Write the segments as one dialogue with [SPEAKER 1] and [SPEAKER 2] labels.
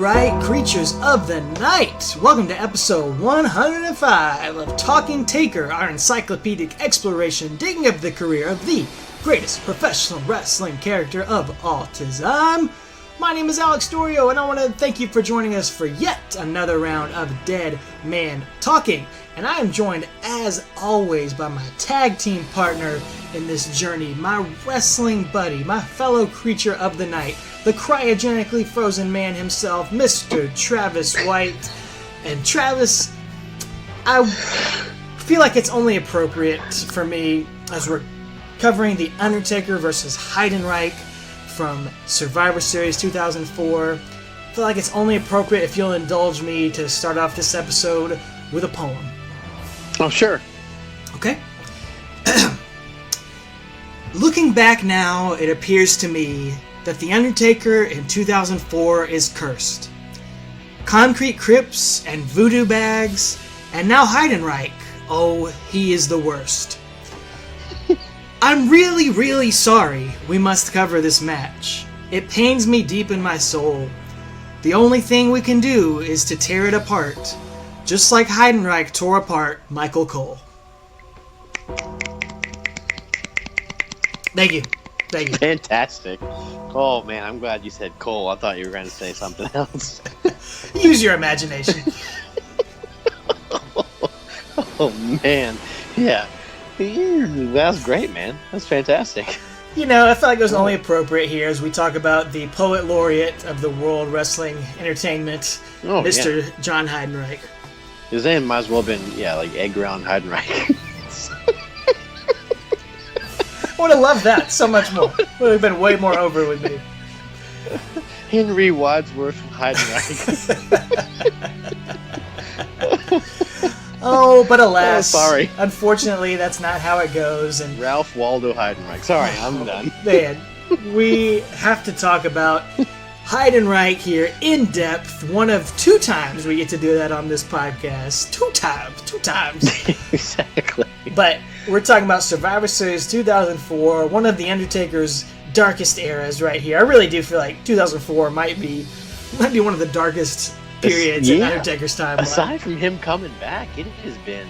[SPEAKER 1] Alright, creatures of the night, welcome to episode 105 of Talking Taker, our encyclopedic exploration digging up the career of the greatest professional wrestling character of all time. My name is Alex Dorio, and I want to thank you for joining us for yet another round of Dead Man Talking. And I am joined, as always, by my tag team partner in this journey, my wrestling buddy, my fellow creature of the night, the cryogenically frozen man himself, Mr. Travis White. And Travis, I feel like it's only appropriate for me, as we're covering the Undertaker versus Heidenreich from Survivor Series 2004. I feel like it's only appropriate if you'll indulge me to start off this episode with a poem.
[SPEAKER 2] Oh, sure.
[SPEAKER 1] Okay. Looking back now, it appears to me that The Undertaker in 2004 is cursed. Concrete crypts and voodoo bags, and now Heidenreich. Oh, he is the worst. I'm really, really sorry we must cover this match. It pains me deep in my soul. The only thing we can do is to tear it apart, just like Heidenreich tore apart Michael Cole. Thank you. Thank you.
[SPEAKER 2] Fantastic. Oh, man, I'm glad you said Cole. I thought you were going to say something else.
[SPEAKER 1] Use your imagination.
[SPEAKER 2] Oh, man. Yeah. That's great, man. That's fantastic.
[SPEAKER 1] You know, I felt like it was only appropriate here as we talk about the poet laureate of the World Wrestling Entertainment, Mr. Yeah. John Heidenreich.
[SPEAKER 2] His name might as well have been, like Egg Round Heidenreich.
[SPEAKER 1] I would have loved that so much more. Would have been way more over with me.
[SPEAKER 2] Henry Wadsworth Heidenreich.
[SPEAKER 1] Oh, but alas.
[SPEAKER 2] Sorry.
[SPEAKER 1] Unfortunately, that's not how it goes. And
[SPEAKER 2] Ralph Waldo Heidenreich. Sorry, I'm done.
[SPEAKER 1] Man, we have to talk about Heidenreich here in depth. One of two times we get to do that on this podcast. Two times.
[SPEAKER 2] Exactly.
[SPEAKER 1] But we're talking about Survivor Series 2004, one of The Undertaker's darkest eras right here. I really do feel like 2004 might be one of the darkest periods in Undertaker's timeline.
[SPEAKER 2] Aside from him coming back, it has been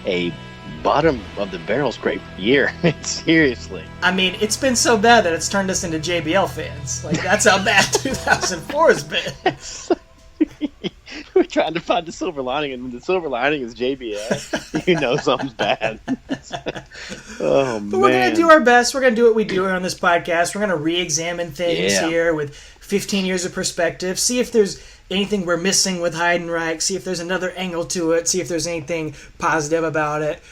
[SPEAKER 2] a bottom of the barrel scrape year. Seriously.
[SPEAKER 1] I mean, it's been so bad that it's turned us into JBL fans. Like, that's how bad 2004 has been.
[SPEAKER 2] We're trying to find the silver lining, and when the silver lining is JBL, you know something's bad. Oh, man.
[SPEAKER 1] But we're going to do our best. We're going to do what we do here on this podcast. We're going to re-examine things here with 15 years of perspective, see if there's anything we're missing with Heidenreich, see if there's another angle to it, see if there's anything positive about it.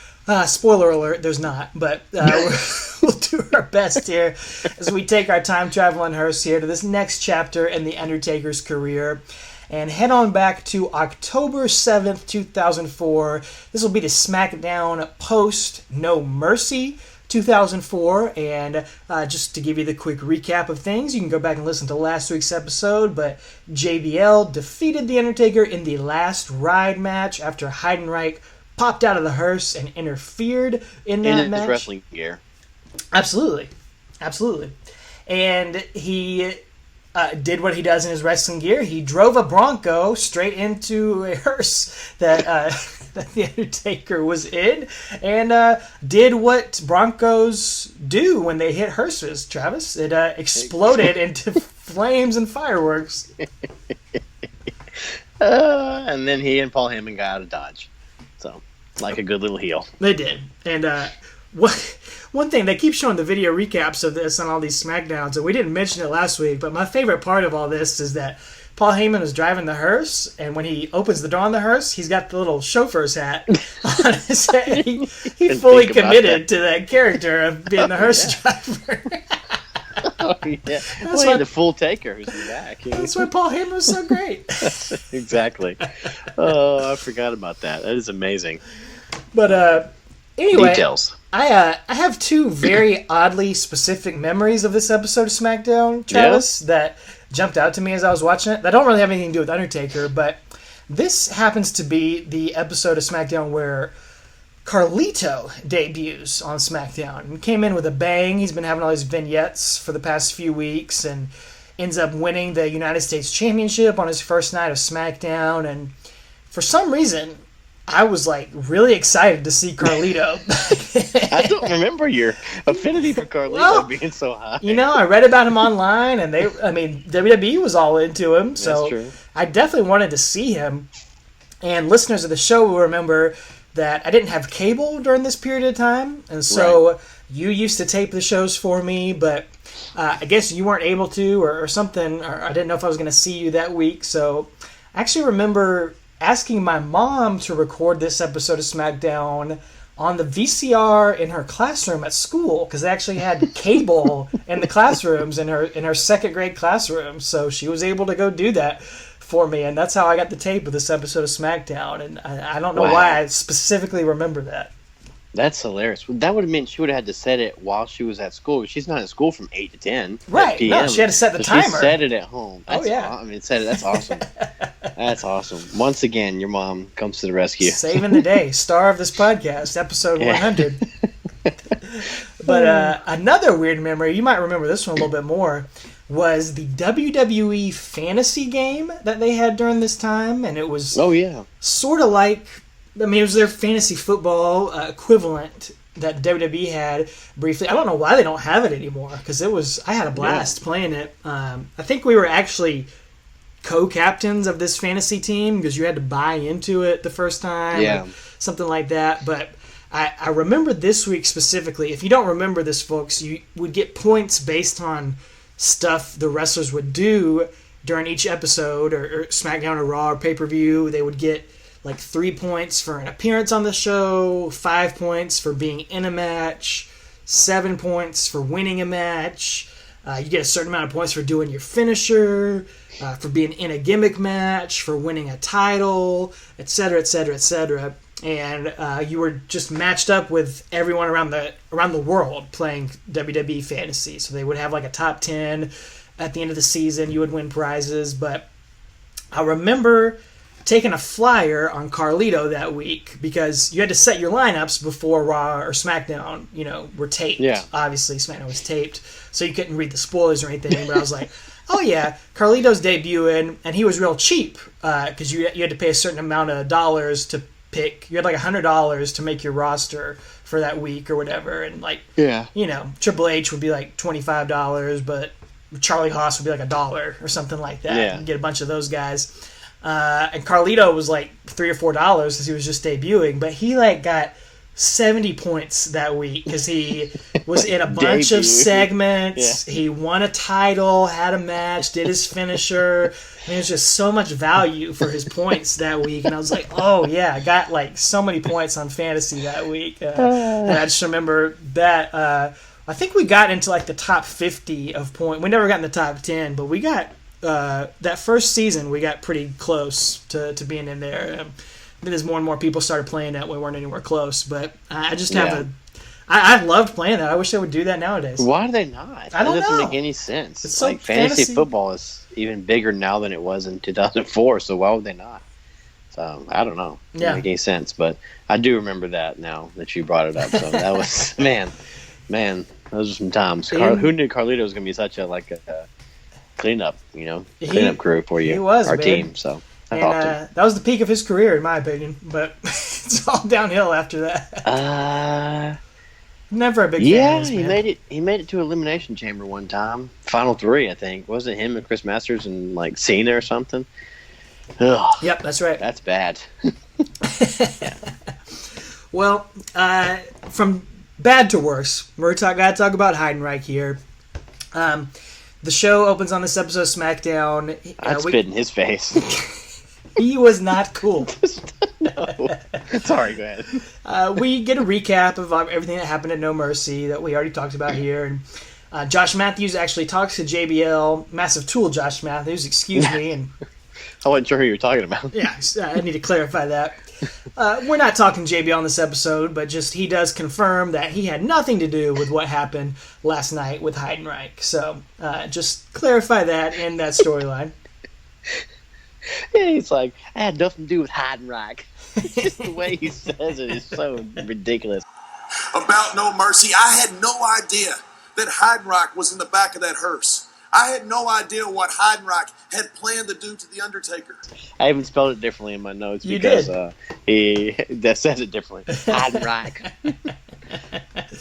[SPEAKER 1] Spoiler alert, there's not, but we'll do our best here as we take our time traveling hearse here to this next chapter in The Undertaker's career and head on back to October 7th, 2004. This will be the Smackdown post No Mercy 2004, and just to give you the quick recap of things, you can go back and listen to last week's episode, but JBL defeated The Undertaker in the last ride match after Heidenreich popped out of the hearse and interfered in that match.
[SPEAKER 2] In his wrestling gear.
[SPEAKER 1] Absolutely. And he did what he does in his wrestling gear. He drove a Bronco straight into a hearse that The Undertaker was in, and did what Broncos do when they hit hearses, Travis. It exploded into flames and fireworks.
[SPEAKER 2] And then he and Paul Heyman got out of Dodge. So, like a good little heel.
[SPEAKER 1] They did. And one thing, they keep showing the video recaps of this on all these SmackDowns, and we didn't mention it last week, but my favorite part of all this is that Paul Heyman is driving the hearse, and when he opens the door on the hearse, he's got the little chauffeur's hat on his head. He fully committed to that character of being the hearse driver.
[SPEAKER 2] Oh, yeah. Well, he's the full taker who's in the back.
[SPEAKER 1] That's why Paul Heyman was so great.
[SPEAKER 2] Exactly. Oh, I forgot about that. That is amazing.
[SPEAKER 1] But anyway,
[SPEAKER 2] details.
[SPEAKER 1] I have two very oddly specific memories of this episode of SmackDown, Travis, that jumped out to me as I was watching it. That don't really have anything to do with Undertaker, but this happens to be the episode of SmackDown where Carlito debuts on SmackDown and came in with a bang. He's been having all these vignettes for the past few weeks, and ends up winning the United States Championship on his first night of SmackDown, and for some reason, I was like really excited to see Carlito.
[SPEAKER 2] I don't remember your affinity for Carlito being so high.
[SPEAKER 1] You know, I read about him online, and WWE was all into him, so
[SPEAKER 2] That's true.
[SPEAKER 1] I definitely wanted to see him. And listeners of the show will remember that I didn't have cable during this period of time, and so you used to tape the shows for me, but I guess you weren't able to or something, or I didn't know if I was going to see you that week, so I actually remember asking my mom to record this episode of SmackDown on the VCR in her classroom at school, because they actually had cable in the classrooms in her second grade classroom, so she was able to go do that for me, and that's how I got the tape of this episode of SmackDown, and I don't know why I specifically remember that.
[SPEAKER 2] That's hilarious. That would have meant she would have had to set it while she was at school. She's not at school from 8 to 10
[SPEAKER 1] Right,
[SPEAKER 2] PM.
[SPEAKER 1] no, she had to set the timer.
[SPEAKER 2] She set it at home. That's
[SPEAKER 1] yeah.
[SPEAKER 2] That's awesome. That's awesome. Once again, your mom comes to the rescue.
[SPEAKER 1] Saving the day. Star of this podcast, episode 100. But another weird memory, you might remember this one a little bit more, was the WWE Fantasy Game that they had during this time. And it was sort of like, it was their fantasy football equivalent that WWE had briefly. I don't know why they don't have it anymore, because I had a blast playing it. I think we were actually co-captains of this fantasy team, because you had to buy into it the first time, or something like that. But I remember this week specifically, if you don't remember this, folks, you would get points based on stuff the wrestlers would do during each episode, or SmackDown or Raw or pay-per-view. They would get like 3 points for an appearance on the show, 5 points for being in a match, 7 points for winning a match. You get a certain amount of points for doing your finisher, for being in a gimmick match, for winning a title, etc., etc., etc. And you were just matched up with everyone around the world playing WWE Fantasy. So they would have like a top 10 at the end of the season. You would win prizes. But I remember taking a flyer on Carlito that week, because you had to set your lineups before Raw or SmackDown, were taped. Yeah. Obviously, SmackDown was taped, so you couldn't read the spoilers or anything. But I was like, oh yeah, Carlito's debuting, and he was real cheap, because you had to pay a certain amount of dollars to pick. You had like $100 to make your roster for that week or whatever, and Triple H would be like $25, but Charlie Haas would be like $1 or something like that. Yeah. You get a bunch of those guys. And Carlito was like $3 or $4 because he was just debuting, but he got 70 points that week because he was in a bunch of segments. Yeah. He won a title, had a match, did his finisher. There was just so much value for his points that week, and I was like, oh yeah, I got so many points on fantasy that week. And I just remember that. I think we got into the top 50 of points. We never got in the top 10, but we got. That first season, we got pretty close to being in there. Then as more and more people started playing that, we weren't anywhere close. But I just have I loved playing that. I wish they would do that nowadays.
[SPEAKER 2] Why do they not?
[SPEAKER 1] I don't know.
[SPEAKER 2] It doesn't make any sense.
[SPEAKER 1] It's so
[SPEAKER 2] fantasy football is even bigger now than it was in 2004, so why would they not? So, I don't know. It doesn't make any sense. But I do remember that now that you brought it up. So that was, man, those are some times. Who knew Carlito was going to be such a cleanup crew for you.
[SPEAKER 1] He was
[SPEAKER 2] our team. So
[SPEAKER 1] that was the peak of his career, in my opinion. But it's all downhill after that. Never a big fan of his, man.
[SPEAKER 2] He made it to Elimination Chamber one time. Final 3, I think. Wasn't it him and Chris Masters and Cena or something? Ugh.
[SPEAKER 1] Yep, that's right.
[SPEAKER 2] That's bad.
[SPEAKER 1] Well, from bad to worse, we're got to talk about Heidenreich here. The show opens on this episode of SmackDown.
[SPEAKER 2] I'd spit in his face.
[SPEAKER 1] He was not cool.
[SPEAKER 2] No. Sorry, go ahead.
[SPEAKER 1] We get a recap of everything that happened at No Mercy that we already talked about here. And Josh Matthews actually talks to JBL, Massive Tool Josh Matthews, excuse me. And
[SPEAKER 2] I wasn't sure who you were talking about.
[SPEAKER 1] Yeah, I need to clarify that. We're not talking JBL on this episode, but just he does confirm that he had nothing to do with what happened last night with Heidenreich. So just clarify that in that storyline.
[SPEAKER 2] Yeah, he's like, I had nothing to do with Heidenreich. Just the way he says it is so ridiculous.
[SPEAKER 3] About No Mercy, I had no idea that Heidenreich was in the back of that hearse. I had no idea what Heidenreich had planned to do to The Undertaker.
[SPEAKER 2] I even spelled it differently in my notes
[SPEAKER 1] You
[SPEAKER 2] because
[SPEAKER 1] did.
[SPEAKER 2] that says it differently. Heidenreich.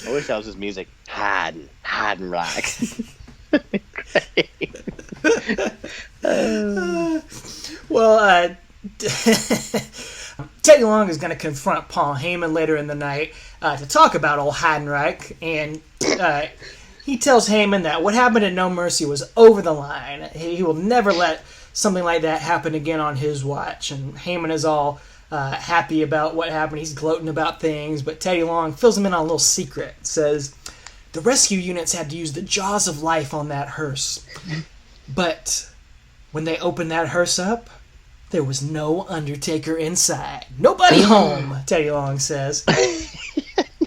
[SPEAKER 2] I wish that was his music. Heidenreich.
[SPEAKER 1] Well, Teddy Long is going to confront Paul Heyman later in the night to talk about old Heidenreich, and he tells Heyman that what happened at No Mercy was over the line. He will never let something like that happen again on his watch, and Heyman is all happy about what happened. He's gloating about things, but Teddy Long fills him in on a little secret. Says, the rescue units had to use the jaws of life on that hearse, but when they opened that hearse up, there was no Undertaker inside. Nobody home, Teddy Long says.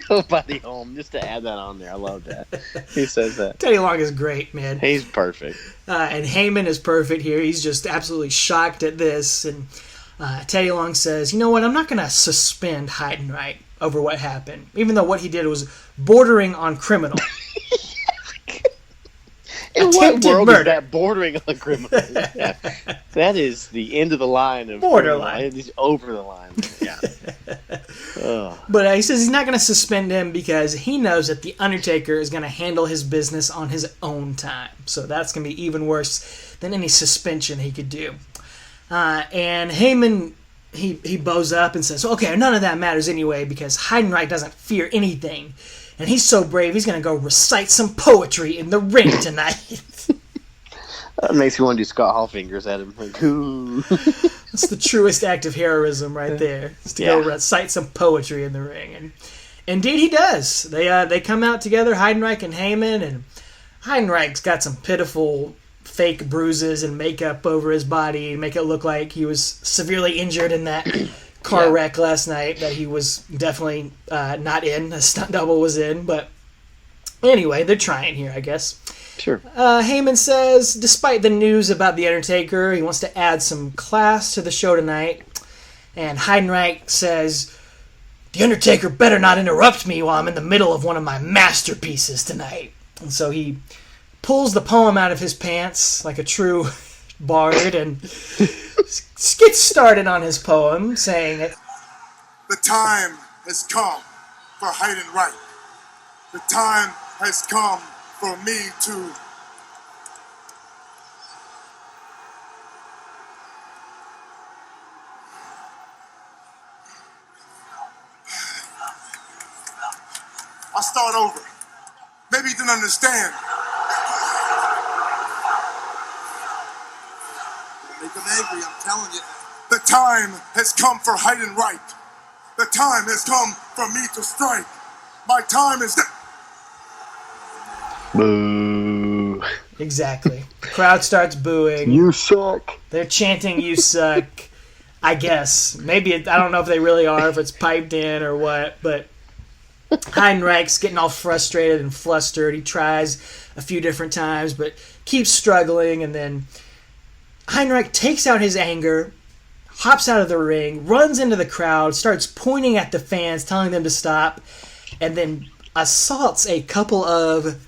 [SPEAKER 2] Nobody home. Just to add that on there. I love that. He says that.
[SPEAKER 1] Teddy Long is great, man.
[SPEAKER 2] He's perfect.
[SPEAKER 1] And Heyman is perfect here. He's just absolutely shocked at this. And Teddy Long says, you know what? I'm not going to suspend Heidenreich over what happened, even though what he did was bordering on criminal.
[SPEAKER 2] In what world
[SPEAKER 1] murder.
[SPEAKER 2] is that bordering on criminal? Yeah. That is the end of the line of
[SPEAKER 1] borderline.
[SPEAKER 2] It's over the line. Yeah.
[SPEAKER 1] But he says he's not going to suspend him because he knows that the Undertaker is going to handle his business on his own time. So that's going to be even worse than any suspension he could do. And Heyman, he bows up and says, okay, none of that matters anyway because Heidenreich doesn't fear anything. And he's so brave, he's going to go recite some poetry in the ring tonight.
[SPEAKER 2] That makes me want to do Scott Hall fingers at him. Like, ooh.
[SPEAKER 1] That's the truest act of heroism right there. Is to go recite some poetry in the ring. And indeed he does. They come out together, Heidenreich and Heyman, and Heidenreich's got some pitiful fake bruises and makeup over his body to make it look like he was severely injured in that car wreck last night that he was definitely not in. A stunt double was in, but anyway, they're trying here, I guess.
[SPEAKER 2] Sure.
[SPEAKER 1] Heyman says, despite the news about The Undertaker, he wants to add some class to the show tonight. And Heidenreich says, The Undertaker better not interrupt me while I'm in the middle of one of my masterpieces tonight. And so he pulls the poem out of his pants like a true bard and gets started on his poem, saying,
[SPEAKER 3] The time has come for Heidenreich. The time has come for me to I'll start over. Maybe you didn't understand. Make him angry, I'm telling you. The time has come for Heidenreich. The time has come for me to strike. My time is...
[SPEAKER 2] Boo.
[SPEAKER 1] Exactly. Crowd starts booing.
[SPEAKER 2] You suck.
[SPEAKER 1] They're chanting, you suck. I guess. Maybe, I don't know if they really are, if it's piped in or what, but Heidenreich's getting all frustrated and flustered. He tries a few different times, but keeps struggling, and then Heidenreich takes out his anger, hops out of the ring, runs into the crowd, starts pointing at the fans, telling them to stop, and then assaults a couple of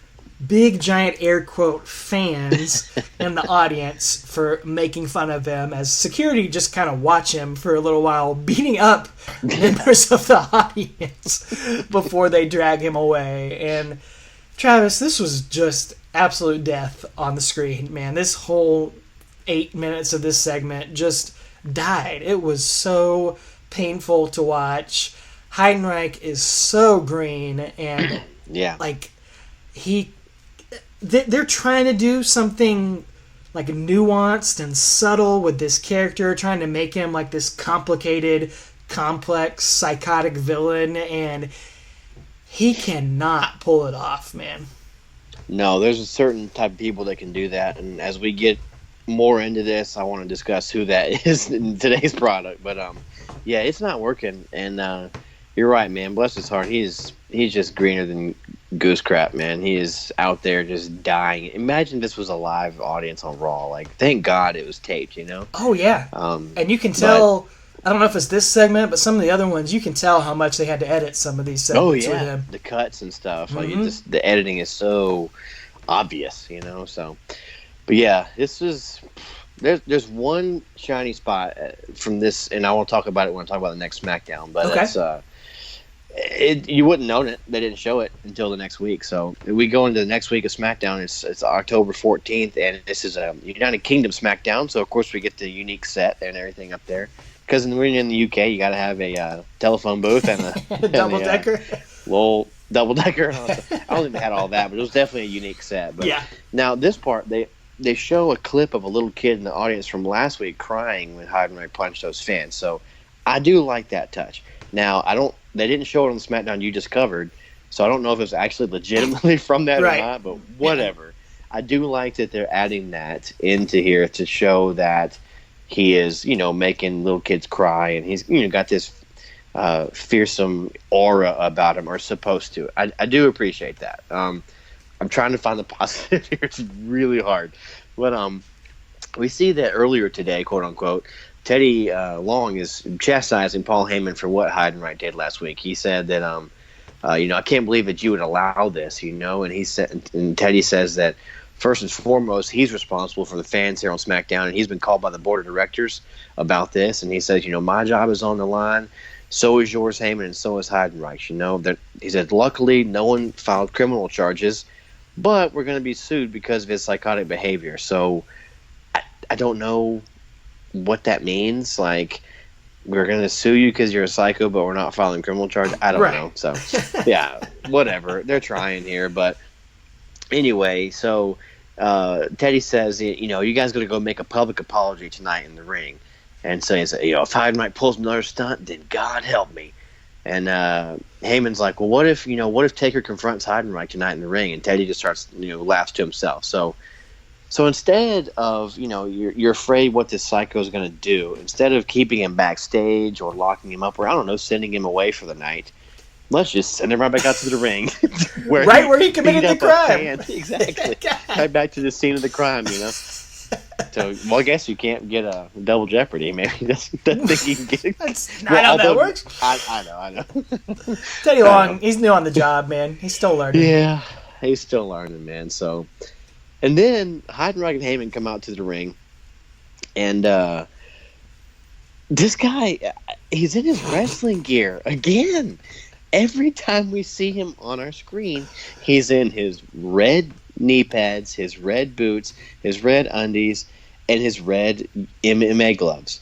[SPEAKER 1] big, giant, air quote, fans in the audience for making fun of him, as security just kind of watch him for a little while, beating up members of the audience before they drag him away. And Travis, this was just absolute death on the screen, man. This whole 8 minutes of this segment just died. It was so painful to watch. Heidenreich is so green, and like they're trying to do something like nuanced and subtle with this character, trying to make him like this complicated, complex, psychotic villain, and he cannot pull it off, man.
[SPEAKER 2] No, there's a certain type of people that can do that, and as we get more into this, I want to discuss who that is in today's product. But yeah, it's not working, and you're right, man. Bless his heart, he's just greener than goose crap, man. He is out there just dying. Imagine this was a live audience on Raw. Like, thank God it was taped, you know?
[SPEAKER 1] Oh yeah. And you can tell. I don't know if it's this segment, but some of the other ones, you can tell how much they had to edit some of these segments with him.
[SPEAKER 2] The cuts and stuff. Like, the editing is so obvious, you know? So, But yeah, this is there's one shiny spot from this, and I want to talk about it when I talk about the next SmackDown. But you wouldn't know it. They didn't show it until the next week. So we go into the next week of SmackDown. It's October 14th, and this is a United Kingdom SmackDown. So of course we get the unique set and everything up there. Because when you're in the UK, you got to have a telephone booth and a
[SPEAKER 1] double decker.
[SPEAKER 2] Little double decker. I don't think they had all that, but it was definitely a unique set. But now this part, they show a clip of a little kid in the audience from last week crying when Heidenreich punched those fans. So I do like that touch. Now they didn't show it on the SmackDown you just covered, so I don't know if it was actually legitimately from that or not. But whatever. I do like that they're adding that into here to show that he is, making little kids cry, and he's, got this fearsome aura about him, or supposed to. I do appreciate that. I'm trying to find the positive here. It's really hard. But we see that earlier today, quote unquote, Teddy Long is chastising Paul Heyman for what Heidenreich did last week. He said that, I can't believe that you would allow this, and he said, and Teddy says that first and foremost, he's responsible for the fans here on SmackDown, and he's been called by the board of directors about this. And he says, my job is on the line. So is yours, Heyman, and so is Heidenreich. That he said, luckily, no one filed criminal charges, but we're going to be sued because of his psychotic behavior. So I don't know what that means. Like, we're going to sue you because you're a psycho, but we're not filing criminal charges. I don't know. So, yeah, whatever. They're trying here. But anyway, so Teddy says, you guys got to go make a public apology tonight in the ring. And so he said, if Heidenreich pulls another stunt, then God help me. And Heyman's like, well, what if Taker confronts Heidenreich tonight in the ring? And Teddy just starts, laughs to himself. So instead of, you're afraid what this psycho is going to do, instead of keeping him backstage or locking him up, or I don't know, sending him away for the night, let's just send him right back out to the ring.
[SPEAKER 1] where he committed the crime.
[SPEAKER 2] Exactly. Right back to the scene of the crime, So, I guess you can't get a double jeopardy. Maybe he doesn't think you can get it.
[SPEAKER 1] That's not how that works.
[SPEAKER 2] I know.
[SPEAKER 1] Teddy Long, he's new on the job, man. He's still learning.
[SPEAKER 2] Yeah, he's still learning, man. So, and then Heidenreich and Heyman come out to the ring, and this guy, he's in his wrestling gear again. Every time we see him on our screen, he's in his red knee pads, his red boots, his red undies, and his red MMA gloves.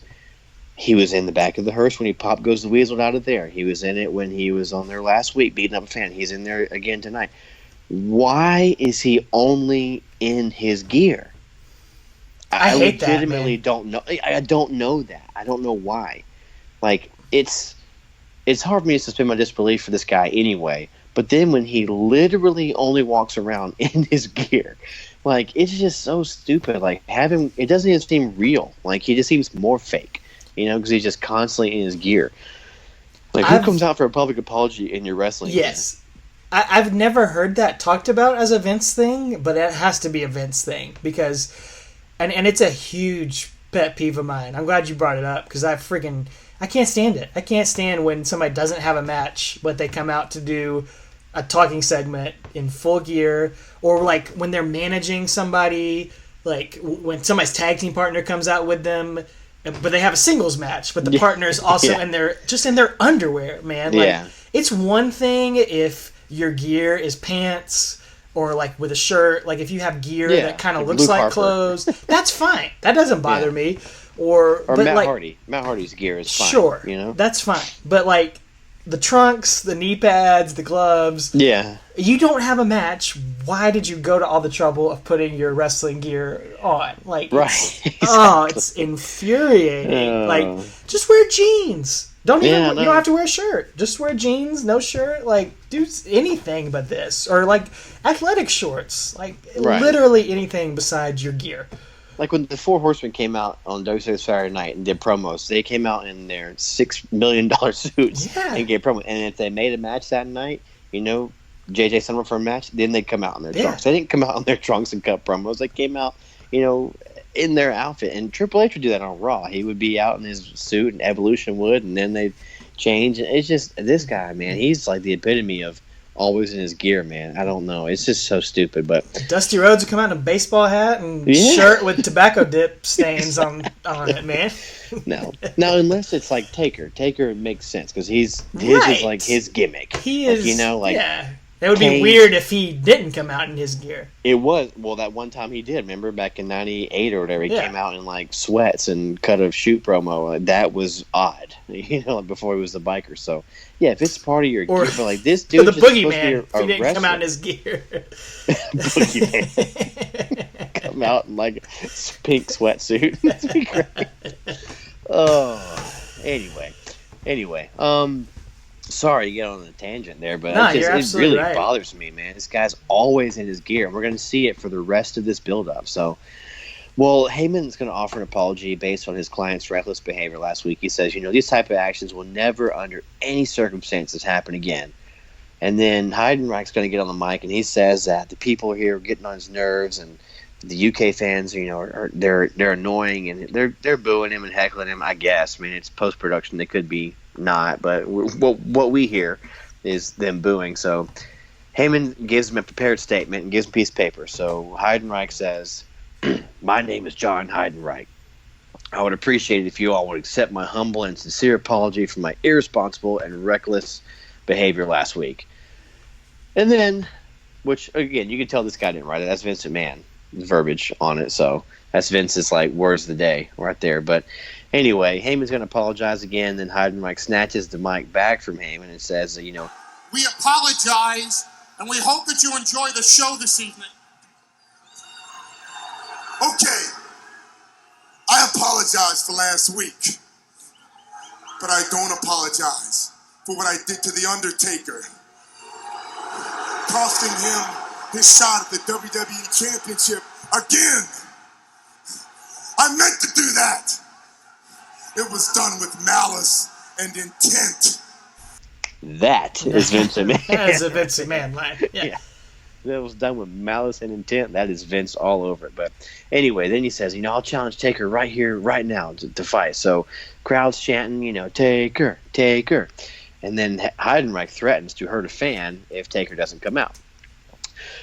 [SPEAKER 2] He was in the back of the hearse when he popped Goes the Weasel out of there. He was in it when he was on there last week beating up a fan. He's in there again tonight. Why is he only in his gear?
[SPEAKER 1] I hate
[SPEAKER 2] legitimately
[SPEAKER 1] that,
[SPEAKER 2] don't know. I don't know that. I don't know why. Like, it's hard for me to suspend my disbelief for this guy anyway. But then when he literally only walks around in his gear, like, it's just so stupid. Like, it doesn't even seem real. Like, he just seems more fake, because he's just constantly in his gear. Like, who comes out for a public apology in your wrestling gear?
[SPEAKER 1] Yes. I've never heard that talked about as a Vince thing, but it has to be a Vince thing because, and it's a huge pet peeve of mine. I'm glad you brought it up because I can't stand it. I can't stand when somebody doesn't have a match, but they come out to do a talking segment in full gear, or like when they're managing somebody, like when somebody's tag team partner comes out with them, but they have a singles match, but the partner's also in their underwear, man. Like, it's one thing if your gear is pants or like with a shirt, like if you have gear that kind of looks like clothes, that's fine. That doesn't bother me. Or
[SPEAKER 2] Matt Hardy. Matt Hardy's gear is fine.
[SPEAKER 1] Sure, that's fine. But like the trunks, the knee pads, the gloves. Yeah. You don't have a match. Why did you go to all the trouble of putting your wrestling gear on? Like,
[SPEAKER 2] right.
[SPEAKER 1] It's infuriating. Like, just wear jeans. You don't have to wear a shirt. Just wear jeans, no shirt. Like, do anything but this. Or like athletic shorts. Like, literally anything besides your gear.
[SPEAKER 2] Like when the Four Horsemen came out on WCW Saturday Night and did promos, they came out in their $6 million suits and gave promos. And if they made a match that night, JJ sent them for a match, then they'd come out in their trunks. They didn't come out in their trunks and cut promos. They came out, in their outfit. And Triple H would do that on Raw. He would be out in his suit, and Evolution would, and then they'd change. And it's just, this guy, man, he's like the epitome of always in his gear, man. I don't know. It's just so stupid. But
[SPEAKER 1] Dusty Rhodes would come out in a baseball hat and shirt with tobacco dip stains on it, man.
[SPEAKER 2] No, unless it's like Taker. Taker makes sense because his is like his gimmick.
[SPEAKER 1] He is,
[SPEAKER 2] yeah.
[SPEAKER 1] That would be weird if he didn't come out in his gear.
[SPEAKER 2] It was. Well, that one time he did. Remember back in 98 or whatever, he came out in like sweats and cut a shoot promo. Like, that was odd, before he was the biker. So, yeah, if it's part of your gear, but like this dude,
[SPEAKER 1] the Boogeyman, if he didn't
[SPEAKER 2] wrestler.
[SPEAKER 1] come out in his gear.
[SPEAKER 2] Boogeyman. Come out in like a pink sweatsuit. That'd be great. Oh, anyway. Sorry to get on a tangent there, but it really bothers me, man. This guy's always in his gear. We're going to see it for the rest of this build-up. So, well, Heyman's going to offer an apology based on his client's reckless behavior last week. He says, these type of actions will never, under any circumstances, happen again. And then Heidenreich's going to get on the mic, and he says that the people here are getting on his nerves, and the UK fans, they're annoying, and they're booing him and heckling him. I guess. I mean, it's post-production; they could be not, but what we hear is them booing. So Heyman gives him a prepared statement and gives him a piece of paper. So Heidenreich says, "My name is John Heidenreich. I would appreciate it if you all would accept my humble and sincere apology for my irresponsible and reckless behavior last week." And then, which again, you can tell this guy didn't write it. That's Vince McMahon verbiage on it. So that's Vince's like words of the day right there. But anyway, Heyman's going to apologize again. Then Heidenreich snatches the mic back from Heyman and says, we
[SPEAKER 3] apologize, and we hope that you enjoy the show this evening. Okay, I apologize for last week, but I don't apologize for what I did to The Undertaker, costing him his shot at the WWE Championship again. I meant to do that. It was done with malice and intent.
[SPEAKER 2] That is Vince McMahon.
[SPEAKER 1] That is a Vince McMahon line. Yeah.
[SPEAKER 2] That was done with malice and intent. That is Vince all over it. But anyway, then he says, I'll challenge Taker right here, right now to fight. So crowd's chanting, Taker, Taker. And then Heidenreich threatens to hurt a fan if Taker doesn't come out.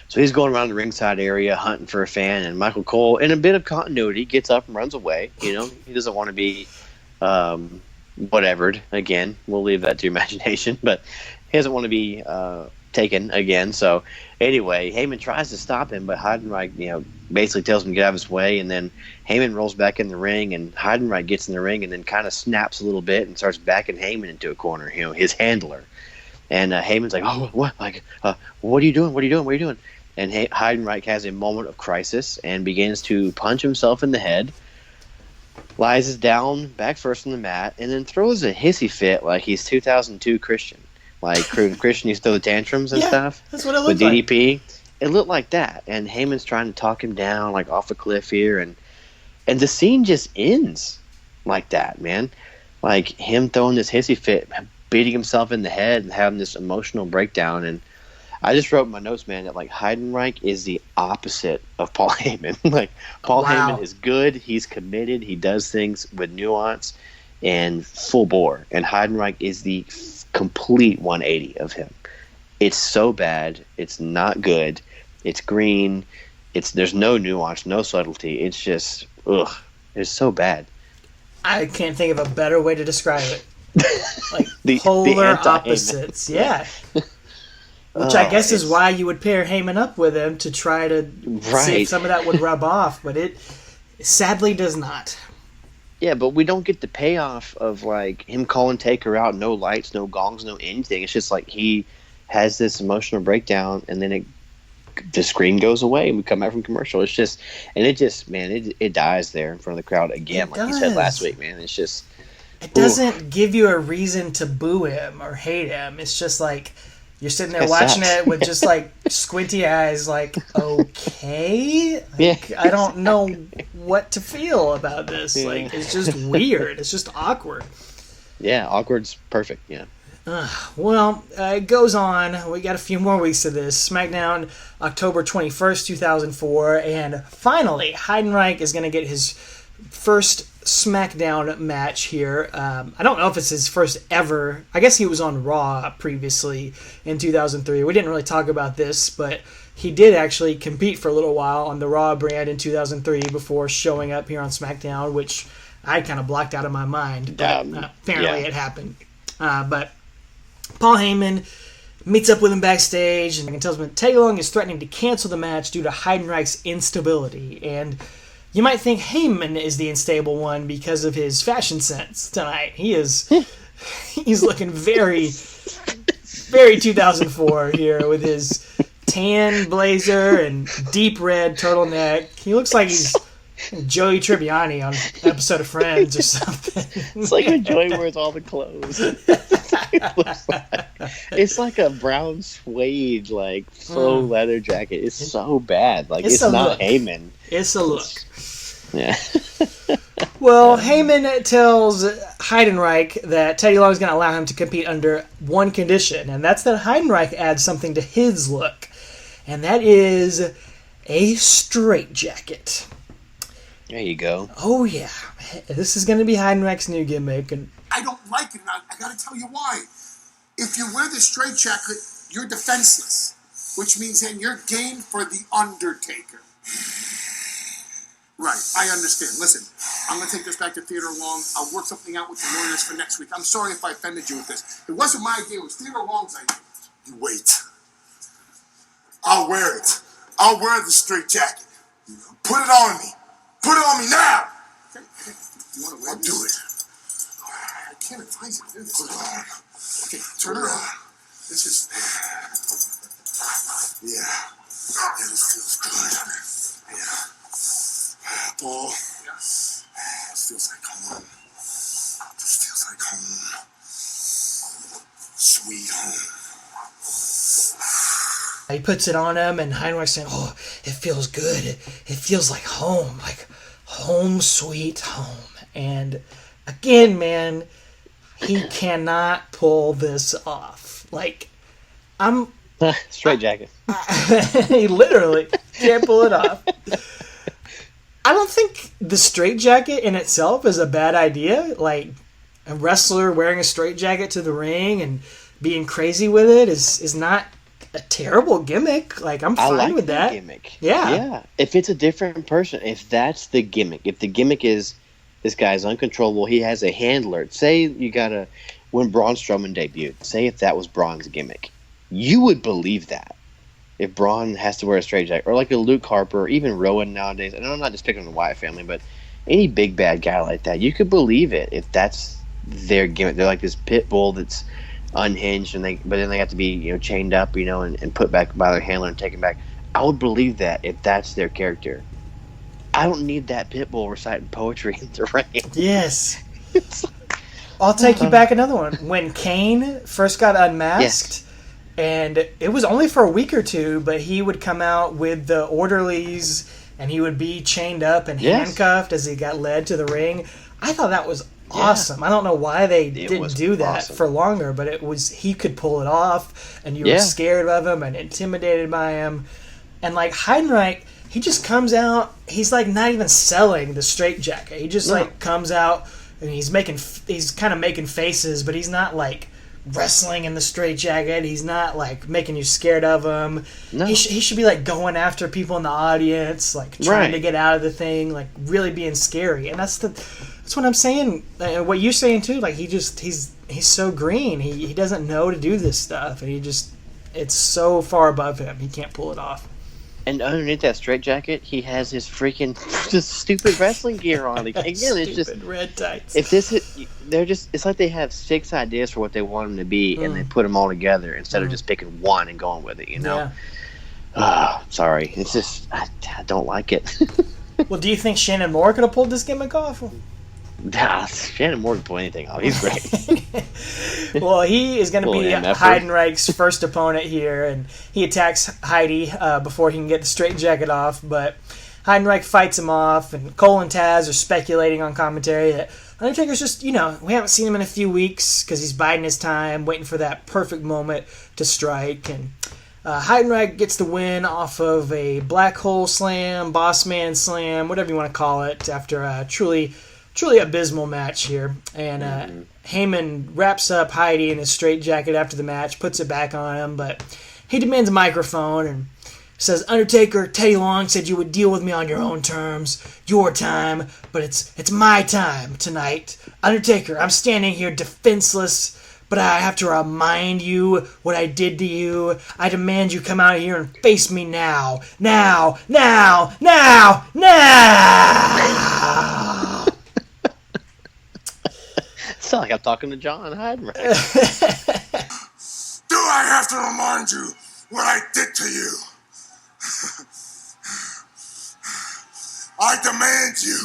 [SPEAKER 2] So he's going around the ringside area hunting for a fan, and Michael Cole, in a bit of continuity, gets up and runs away. He doesn't want to be whatevered again. We'll leave that to your imagination, but he doesn't want to be taken again. So anyway, Heyman tries to stop him, but Heidenreich, basically tells him to get out of his way, and then Heyman rolls back in the ring, and Heidenreich gets in the ring and then kind of snaps a little bit and starts backing Heyman into a corner, his handler. And Heyman's like, oh, what? Like, what are you doing? What are you doing? What are you doing? And Heidenreich has a moment of crisis and begins to punch himself in the head, lies down back first on the mat, and then throws a hissy fit like he's 2002 Christian. Like Christian used to throw the tantrums and stuff.
[SPEAKER 1] That's what it looked
[SPEAKER 2] with DDP. It looked like that. And Heyman's trying to talk him down like off a cliff here. And the scene just ends like that, man. Like him throwing this hissy fit, beating himself in the head and having this emotional breakdown. And I just wrote in my notes, man, that like Heidenreich is the opposite of Paul Heyman. Like Paul Heyman is good, he's committed, he does things with nuance and full bore. And Heidenreich is the complete 180 of him. It's so bad, it's not good, it's green, there's no nuance, no subtlety. It's just it's so bad.
[SPEAKER 1] I can't think of a better way to describe it. Like the polar opposites, yeah. Which I guess is why you would pair Heyman up with him to try to see if some of that would rub off, but it sadly does not.
[SPEAKER 2] Yeah, but we don't get the payoff of like him calling Taker out, no lights, no gongs, no anything. It's just like he has this emotional breakdown, and then the screen goes away, and we come back from commercial. It's just, and it just, man, it dies there in front of the crowd again, like you said last week, man. It's just,
[SPEAKER 1] it doesn't give you a reason to boo him or hate him. It's just like you're sitting there watching it with just like squinty eyes, like, okay, like, I don't know what to feel about this. Like, it's just weird. It's just awkward.
[SPEAKER 2] Yeah, awkward's perfect. Yeah.
[SPEAKER 1] Well, it goes on. We got a few more weeks of this. SmackDown, October 21st, 2004, and finally, Heidenreich is going to get his first Smackdown match here. I don't know if it's his first ever. I guess he was on Raw previously in 2003. We didn't really talk about this, but he did actually compete for a little while on the Raw brand in 2003 before showing up here on SmackDown, which I kind of blocked out of my mind. But apparently it happened. But Paul Heyman meets up with him backstage and tells him that Teddy Long is threatening to cancel the match due to Heidenreich's instability. And you might think Heyman is the unstable one because of his fashion sense tonight. He's looking very, very 2004 here with his tan blazer and deep red turtleneck. He looks like he's Joey Tribbiani on an episode of Friends or something.
[SPEAKER 2] It's like when Joey wears all the clothes. It's like a brown suede, like faux leather jacket. It's so bad. Like it's not look. Heyman.
[SPEAKER 1] It's a look.
[SPEAKER 2] Yeah.
[SPEAKER 1] Well, Heyman tells Heidenreich that Teddy Long is going to allow him to compete under one condition, and that's that Heidenreich adds something to his look, and that is a straitjacket.
[SPEAKER 2] There you go.
[SPEAKER 1] Oh, yeah. This is going to be Heidenreich's new gimmick. And
[SPEAKER 3] I don't like it, and I got to tell you why. If you wear the straitjacket, you're defenseless, which means then you're game for the Undertaker. Right, I understand. Listen, I'm going to take this back to Theodore Long. I'll work something out with the lawyers for next week. I'm sorry if I offended you with this. It wasn't my idea. It was Theodore Long's idea. You wait. I'll wear it. I'll wear the straitjacket. Put it on me. Put it on me now! Okay. You want to wear this? I'll do it. I can't advise you to do this. Put it on. Okay, turn it on. This is... Yeah. Yeah, this feels good. Yeah. Paul. Yeah. This feels like home. This feels like home. Sweet home.
[SPEAKER 1] He puts it on him, and Heidenreich's saying, "Oh, it feels good. It feels like home, like home sweet home." And again, man, he cannot pull this off. Like,
[SPEAKER 2] straight jacket.
[SPEAKER 1] He literally can't pull it off. I don't think the straitjacket in itself is a bad idea. Like, a wrestler wearing a straitjacket to the ring and being crazy with it is not a terrible gimmick. Like, I'm fine with that
[SPEAKER 2] gimmick.
[SPEAKER 1] Yeah.
[SPEAKER 2] If it's a different person, if that's the gimmick, if the gimmick is this guy's uncontrollable, he has a handler. Say you gotta when Braun Strowman debuted. Say if that was Braun's gimmick, you would believe that. If Braun has to wear a straitjacket, or like a Luke Harper, or even Rowan nowadays. And I'm not just picking on the Wyatt family, but any big bad guy like that, you could believe it if that's their gimmick. They're like this pit bull that's unhinged, but then they have to be chained up, and put back by their handler and taken back. I would believe that if that's their character. I don't need that pit bull reciting poetry in the ring.
[SPEAKER 1] Yes. I'll take you back another one. When Kane first got unmasked, and it was only for a week or two, but he would come out with the orderlies, and he would be chained up and handcuffed as he got led to the ring. I thought that was awesome. I don't know why they didn't do that for longer, but he could pull it off, and you were scared of him and intimidated by him. And like Heidenreich, he just comes out. He's like not even selling the straitjacket. He just like comes out and he's kind of making faces, but he's not like wrestling in the straitjacket. He's not like making you scared of him. No. He should be like going after people in the audience, like trying to get out of the thing, like really being scary. And that's what I'm saying. What you're saying too. Like he's so green. He doesn't know to do this stuff, and it's so far above him. He can't pull it off.
[SPEAKER 2] And underneath that straitjacket, he has his freaking just stupid wrestling gear on. Again, it's just
[SPEAKER 1] red tights.
[SPEAKER 2] If it's like they have 6 ideas for what they want him to be, and they put them all together instead of just picking one and going with it. Yeah. Sorry, it's just I don't like it.
[SPEAKER 1] Well, do you think Shannon Moore could have pulled this gimmick off?
[SPEAKER 2] Nah, Shannon Moore can pull anything off. He's great.
[SPEAKER 1] Well, he is going to be Heidenreich's first opponent here, and he attacks Heidi before he can get the straitjacket off, but Heidenreich fights him off, and Cole and Taz are speculating on commentary that Undertaker's just, we haven't seen him in a few weeks because he's biding his time, waiting for that perfect moment to strike, and Heidenreich gets the win off of a black hole slam, boss man slam, whatever you want to call it, after a truly truly abysmal match here. And Heyman wraps up Heidi in his straitjacket after the match, puts it back on him, but he demands a microphone and says, Undertaker, Teddy Long said you would deal with me on your own terms, your time, but it's my time tonight. Undertaker, I'm standing here defenseless, but I have to remind you what I did to you. I demand you come out here and face me now. Now! Now! Now! Now!
[SPEAKER 2] Sound like I'm talking to John Heidenreich.
[SPEAKER 3] Do I have to remind you what I did to you? I demand you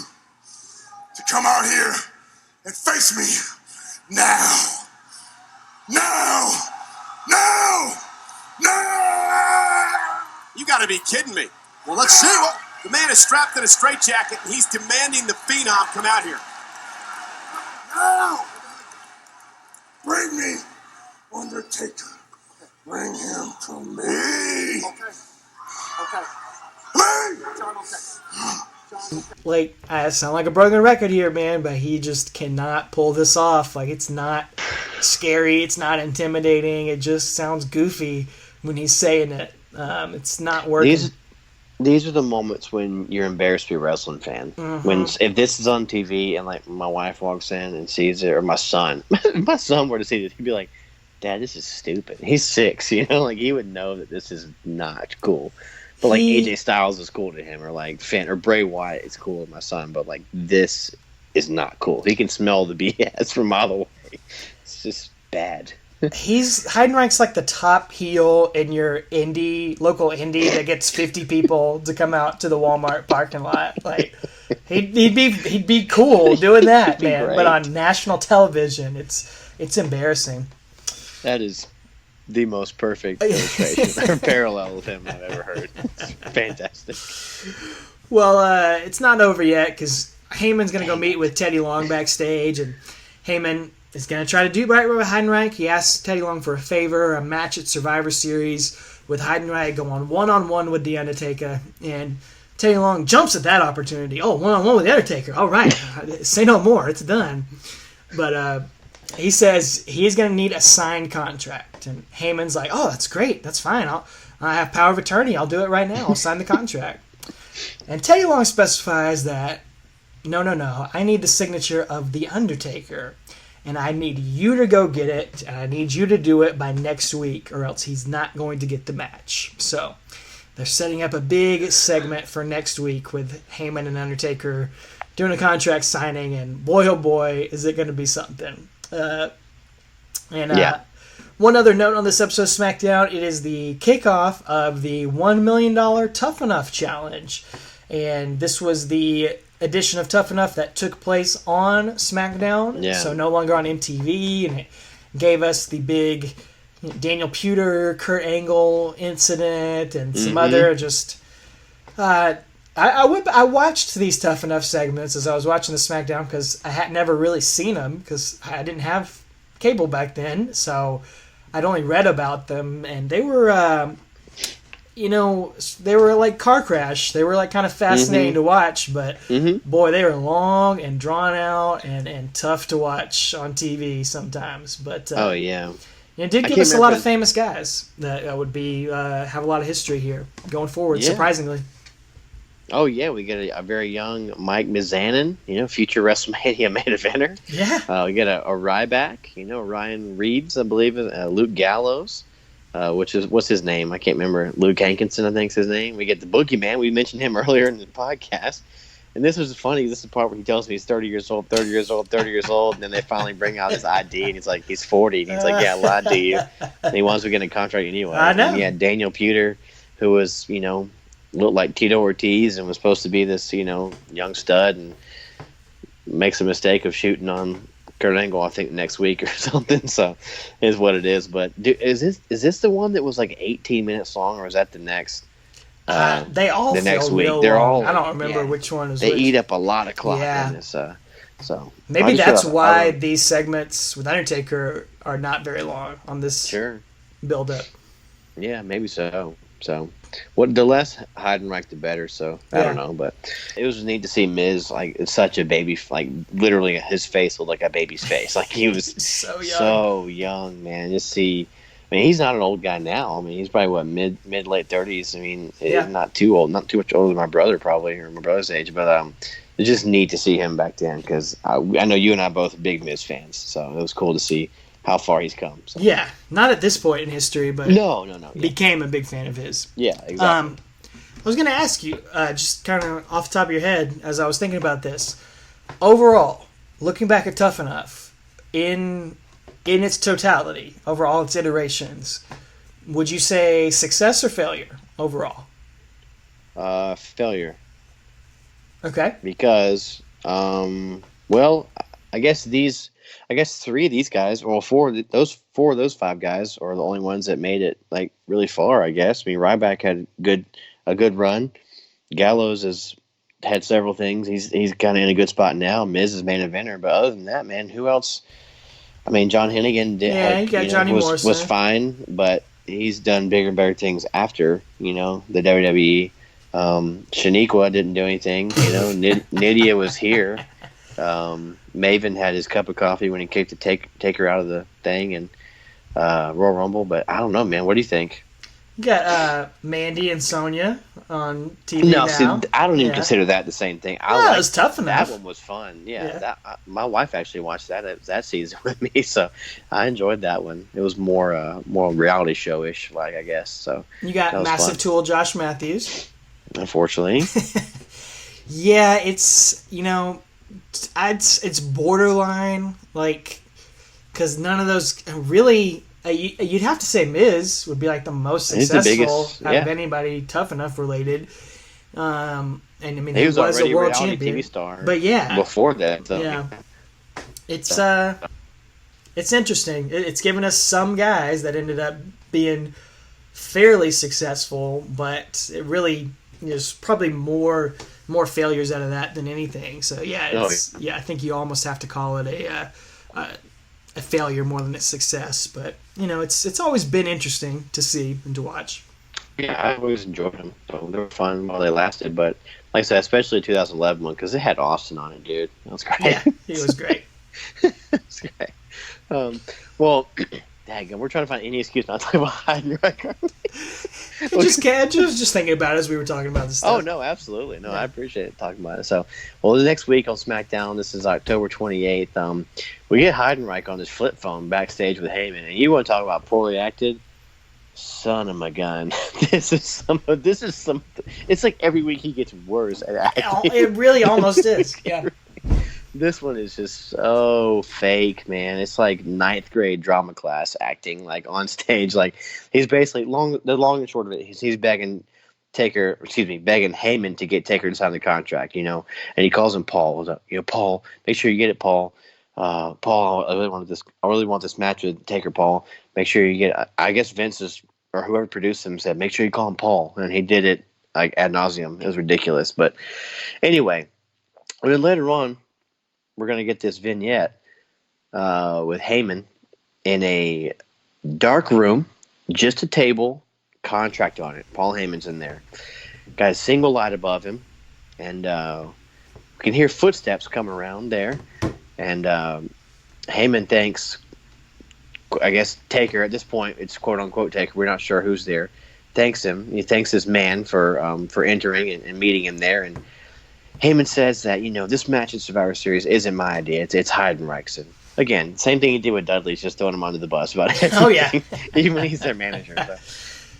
[SPEAKER 3] to come out here and face me now. Now! Now! Now!
[SPEAKER 4] You gotta be kidding me. Well, let's see. What the man is strapped in a straitjacket and he's demanding the Phenom come out here.
[SPEAKER 3] Now! Bring me Undertaker. Bring him to me.
[SPEAKER 4] Okay. Okay.
[SPEAKER 3] Me!
[SPEAKER 4] John, okay.
[SPEAKER 1] Like, I sound like a broken record here, man, but he just cannot pull this off. Like, it's not scary, it's not intimidating, it just sounds goofy when he's saying it. It's not working.
[SPEAKER 2] These are the moments when you're embarrassed to be a wrestling fan. When if this is on TV and like my wife walks in and sees it, or my son, my son were to see this, he'd be like, "Dad, this is stupid." He's 6, like he would know that this is not cool. But like AJ Styles is cool to him, or like Finn or Bray Wyatt is cool to my son. But like this is not cool. He can smell the BS from a mile away. It's just bad.
[SPEAKER 1] Heidenreich's like the top heel in your local indie that gets 50 people to come out to the Walmart parking lot. Like he'd be cool doing that, man.
[SPEAKER 2] Great.
[SPEAKER 1] But on national television, it's embarrassing.
[SPEAKER 2] That is the most perfect illustration or parallel of him I've ever heard. It's fantastic.
[SPEAKER 1] Well, it's not over yet because Heyman's going to go meet with Teddy Long backstage, and Heyman is going to try to do right with Heidenreich. He asks Teddy Long for a favor, a match at Survivor Series with Heidenreich going one-on-one with The Undertaker, and Teddy Long jumps at that opportunity. Oh, one-on-one with The Undertaker. All right. Say no more. It's done. But he says he's going to need a signed contract. And Heyman's like, oh, that's great. That's fine. I have power of attorney. I'll do it right now. I'll sign the contract. And Teddy Long specifies that, no. I need the signature of The Undertaker. And I need you to go get it. And I need you to do it by next week, or else he's not going to get the match. So they're setting up a big segment for next week with Heyman and Undertaker doing a contract signing. And boy, oh boy, is it going to be something. One other note on this episode of SmackDown, it is the kickoff of the $1 million Tough Enough Challenge. And this was the edition of Tough Enough that took place on SmackDown, so no longer on MTV, and it gave us the big Daniel Puder, Kurt Angle incident, and some other just... I watched these Tough Enough segments as I was watching the SmackDown because I had never really seen them because I didn't have cable back then, so I'd only read about them, and they were, they were like car crash. They were like kind of fascinating to watch, but boy, they were long and drawn out and tough to watch on TV sometimes. But it did give us a lot of famous guys that would be have a lot of history here going forward. Surprisingly.
[SPEAKER 2] Oh, yeah, we get a very young Mike Mizanin, future WrestleMania main eventer.
[SPEAKER 1] Yeah.
[SPEAKER 2] We get a Ryback, Ryan Reeves, I believe, Luke Gallows, what's his name? I can't remember. Luke Hankinson, I think is his name. We get the Boogeyman. We mentioned him earlier in the podcast. And this was funny. This is the part where he tells me he's 30 years old, and then they finally bring out his ID, and he's like, he's 40. And he's like, yeah, I lied to you. And he wants to get a contract anyway.
[SPEAKER 1] I know.
[SPEAKER 2] And he had Daniel Puder, who was, looked like Tito Ortiz and was supposed to be this, young stud, and makes a mistake of shooting on Kurt Angle, I think, next week or something. So, is what it is. But is this the one that was like 18 minutes long, or is that the next?
[SPEAKER 1] They all
[SPEAKER 2] the next
[SPEAKER 1] feel
[SPEAKER 2] week.
[SPEAKER 1] real
[SPEAKER 2] They're
[SPEAKER 1] long.
[SPEAKER 2] all.
[SPEAKER 1] I don't remember which one is
[SPEAKER 2] They
[SPEAKER 1] which.
[SPEAKER 2] eat up a lot of clock in this. So
[SPEAKER 1] maybe that's why these segments with Undertaker are not very long on this build up.
[SPEAKER 2] Yeah, maybe so. So Well, the less Heidenreich, the better. So I don't know, but it was neat to see Miz like such a baby, like literally his face looked like a baby's face. Like he was so young, man. Just see, I mean, he's not an old guy now. I mean, he's probably mid late 30s. I mean, not too old, not too much older than my brother probably, or my brother's age. But it's just neat to see him back then because I know you and I both are big Miz fans, so it was cool to see how far he's come. So.
[SPEAKER 1] Yeah, not at this point in history, but
[SPEAKER 2] no.
[SPEAKER 1] Became a big fan of his.
[SPEAKER 2] Yeah, exactly.
[SPEAKER 1] I was going to ask you, just kind of off the top of your head, as I was thinking about this, overall, looking back at Tough Enough, in its totality, over all its iterations, would you say success or failure overall?
[SPEAKER 2] Failure.
[SPEAKER 1] Okay.
[SPEAKER 2] Because, well, I guess three of these guys, well, four of those five guys are the only ones that made it like really far. I guess. I mean, Ryback had a good run. Gallows has had several things. He's kind of in a good spot now. Miz is main eventer, but other than that, man, who else? I mean, John Hennigan was fine, but he's done bigger and better things after the WWE. Shaniqua didn't do anything. Nydia was here. Maven had his cup of coffee when he kicked the Taker out of the thing and Royal Rumble, but I don't know, man. What do you think?
[SPEAKER 1] You got Mandy and Sonya on TV
[SPEAKER 2] now.
[SPEAKER 1] See,
[SPEAKER 2] I don't even consider that the same thing.
[SPEAKER 1] It was Tough Enough.
[SPEAKER 2] That one was fun. Yeah. My wife actually watched that season with me, so I enjoyed that one. It was more reality show-ish, like I guess. So
[SPEAKER 1] you got Massive Tool Josh Matthews.
[SPEAKER 2] Unfortunately.
[SPEAKER 1] Yeah, it's it's borderline, like, because none of those really. You'd have to say Miz would be like the most successful out of anybody Tough Enough related. And I mean, he was a world champion,
[SPEAKER 2] TV star.
[SPEAKER 1] But
[SPEAKER 2] before that, though.
[SPEAKER 1] Yeah, it's interesting. It's given us some guys that ended up being fairly successful, but it really there's probably more failures out of that than anything. So I think you almost have to call it a failure more than a success. But it's always been interesting to see and to watch.
[SPEAKER 2] Yeah, I always enjoyed them. So they were fun while they lasted. But like I said, especially the 2011 one because it had Austin on it, dude. That was great.
[SPEAKER 1] Yeah, he was great.
[SPEAKER 2] It was great. Well. Dang, we're trying to find any excuse not to talk about Heidenreich.
[SPEAKER 1] Just thinking about it as we were talking about this stuff.
[SPEAKER 2] Oh, no, absolutely. No, I appreciate talking about it. So, the next week on SmackDown, this is October 28th, we get Heidenreich on his flip phone backstage with Heyman. And you want to talk about poorly acted? Son of a gun. This is some. It's like every week he gets worse at acting.
[SPEAKER 1] It really almost is. Yeah.
[SPEAKER 2] This one is just so fake, man. It's like 9th grade drama class acting, like on stage. Like he's basically the long and short of it. He's begging Heyman to get Taker to sign the contract, and he calls him Paul. Paul, make sure you get it, Paul. Paul, I really want this match with Taker, Paul. Make sure you get it. I guess Vince or whoever produced him said, make sure you call him Paul, and he did it like ad nauseum. It was ridiculous, but anyway, and then later on. We're going to get this vignette with Heyman in a dark room, just a table, contract on it. Paul Heyman's in there. Got a single light above him, and we can hear footsteps come around there. And Heyman thanks, I guess, Taker. At this point, it's quote-unquote Taker. We're not sure who's there. Thanks him. He thanks his man for entering and meeting him there, and Heyman says that, this match at Survivor Series isn't my idea. It's Heidenreich's. And again, same thing he did with Dudley, just throwing him under the bus about it.
[SPEAKER 1] Oh, yeah.
[SPEAKER 2] Even when he's their manager. So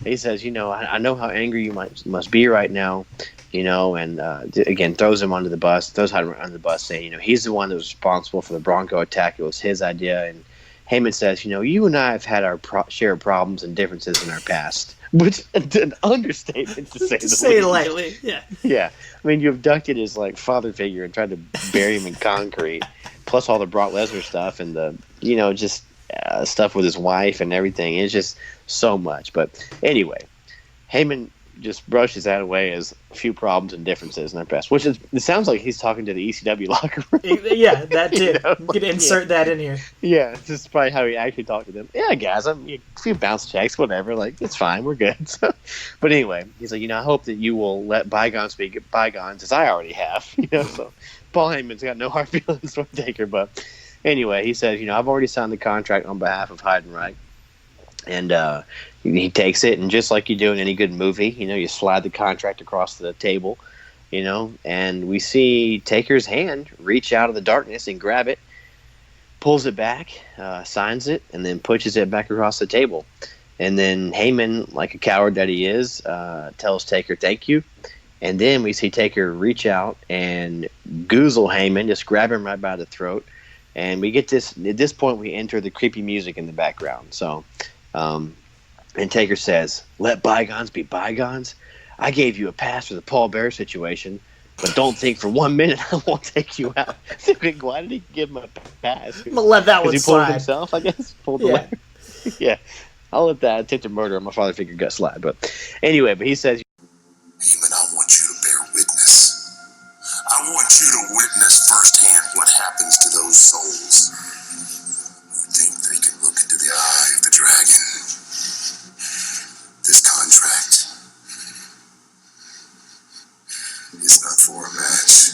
[SPEAKER 2] he says, I know how angry you must be right now, and again, throws him under the bus, throws Heidenreich under the bus, saying, he's the one that was responsible for the Bronco attack. It was his idea. And Heyman says, you and I have had our share of problems and differences in our past. Which an understatement to say
[SPEAKER 1] it lightly. Yeah.
[SPEAKER 2] Yeah. I mean, you abducted his father figure and tried to bury him in concrete, plus all the Brock Lesnar stuff and the just stuff with his wife and everything. It's just so much. But anyway, Heyman just brushes that away as a few problems and differences in their past. Which it sounds like he's talking to the ECW locker room.
[SPEAKER 1] Yeah, that too. You could insert that in here.
[SPEAKER 2] Yeah, this is probably how he actually talked to them. Yeah, guys, a few bounce checks, whatever. Like, it's fine, we're good. So, but anyway, he's like, I hope that you will let bygones be bygones, as I already have. So Paul Heyman's got no hard feelings for Taker. But anyway, he says, I've already signed the contract on behalf of Heidenreich. And he takes it, and just like you do in any good movie, you slide the contract across the table, and we see Taker's hand reach out of the darkness and grab it, pulls it back, signs it, and then pushes it back across the table. And then Heyman, like a coward that he is, tells Taker thank you. And then we see Taker reach out and goozle Heyman, just grab him right by the throat. And we get this, at this point, we enter the creepy music in the background. So, and Taker says, let bygones be bygones. I gave you a pass for the Paul Bearer situation, but don't think for 1 minute I won't take you out. Why did he give him a pass?
[SPEAKER 1] I'm going to let that one
[SPEAKER 2] slide. He pulled
[SPEAKER 1] slide.
[SPEAKER 2] himself, I guess? Pulled the lever. Yeah. I'll let that attempted murder on my father figure gut slide. But anyway, he says,
[SPEAKER 3] Heyman, I want you to bear witness. I want you to witness firsthand what happens to those souls who think they can look into the eye of the dragon. This contract is not for a match.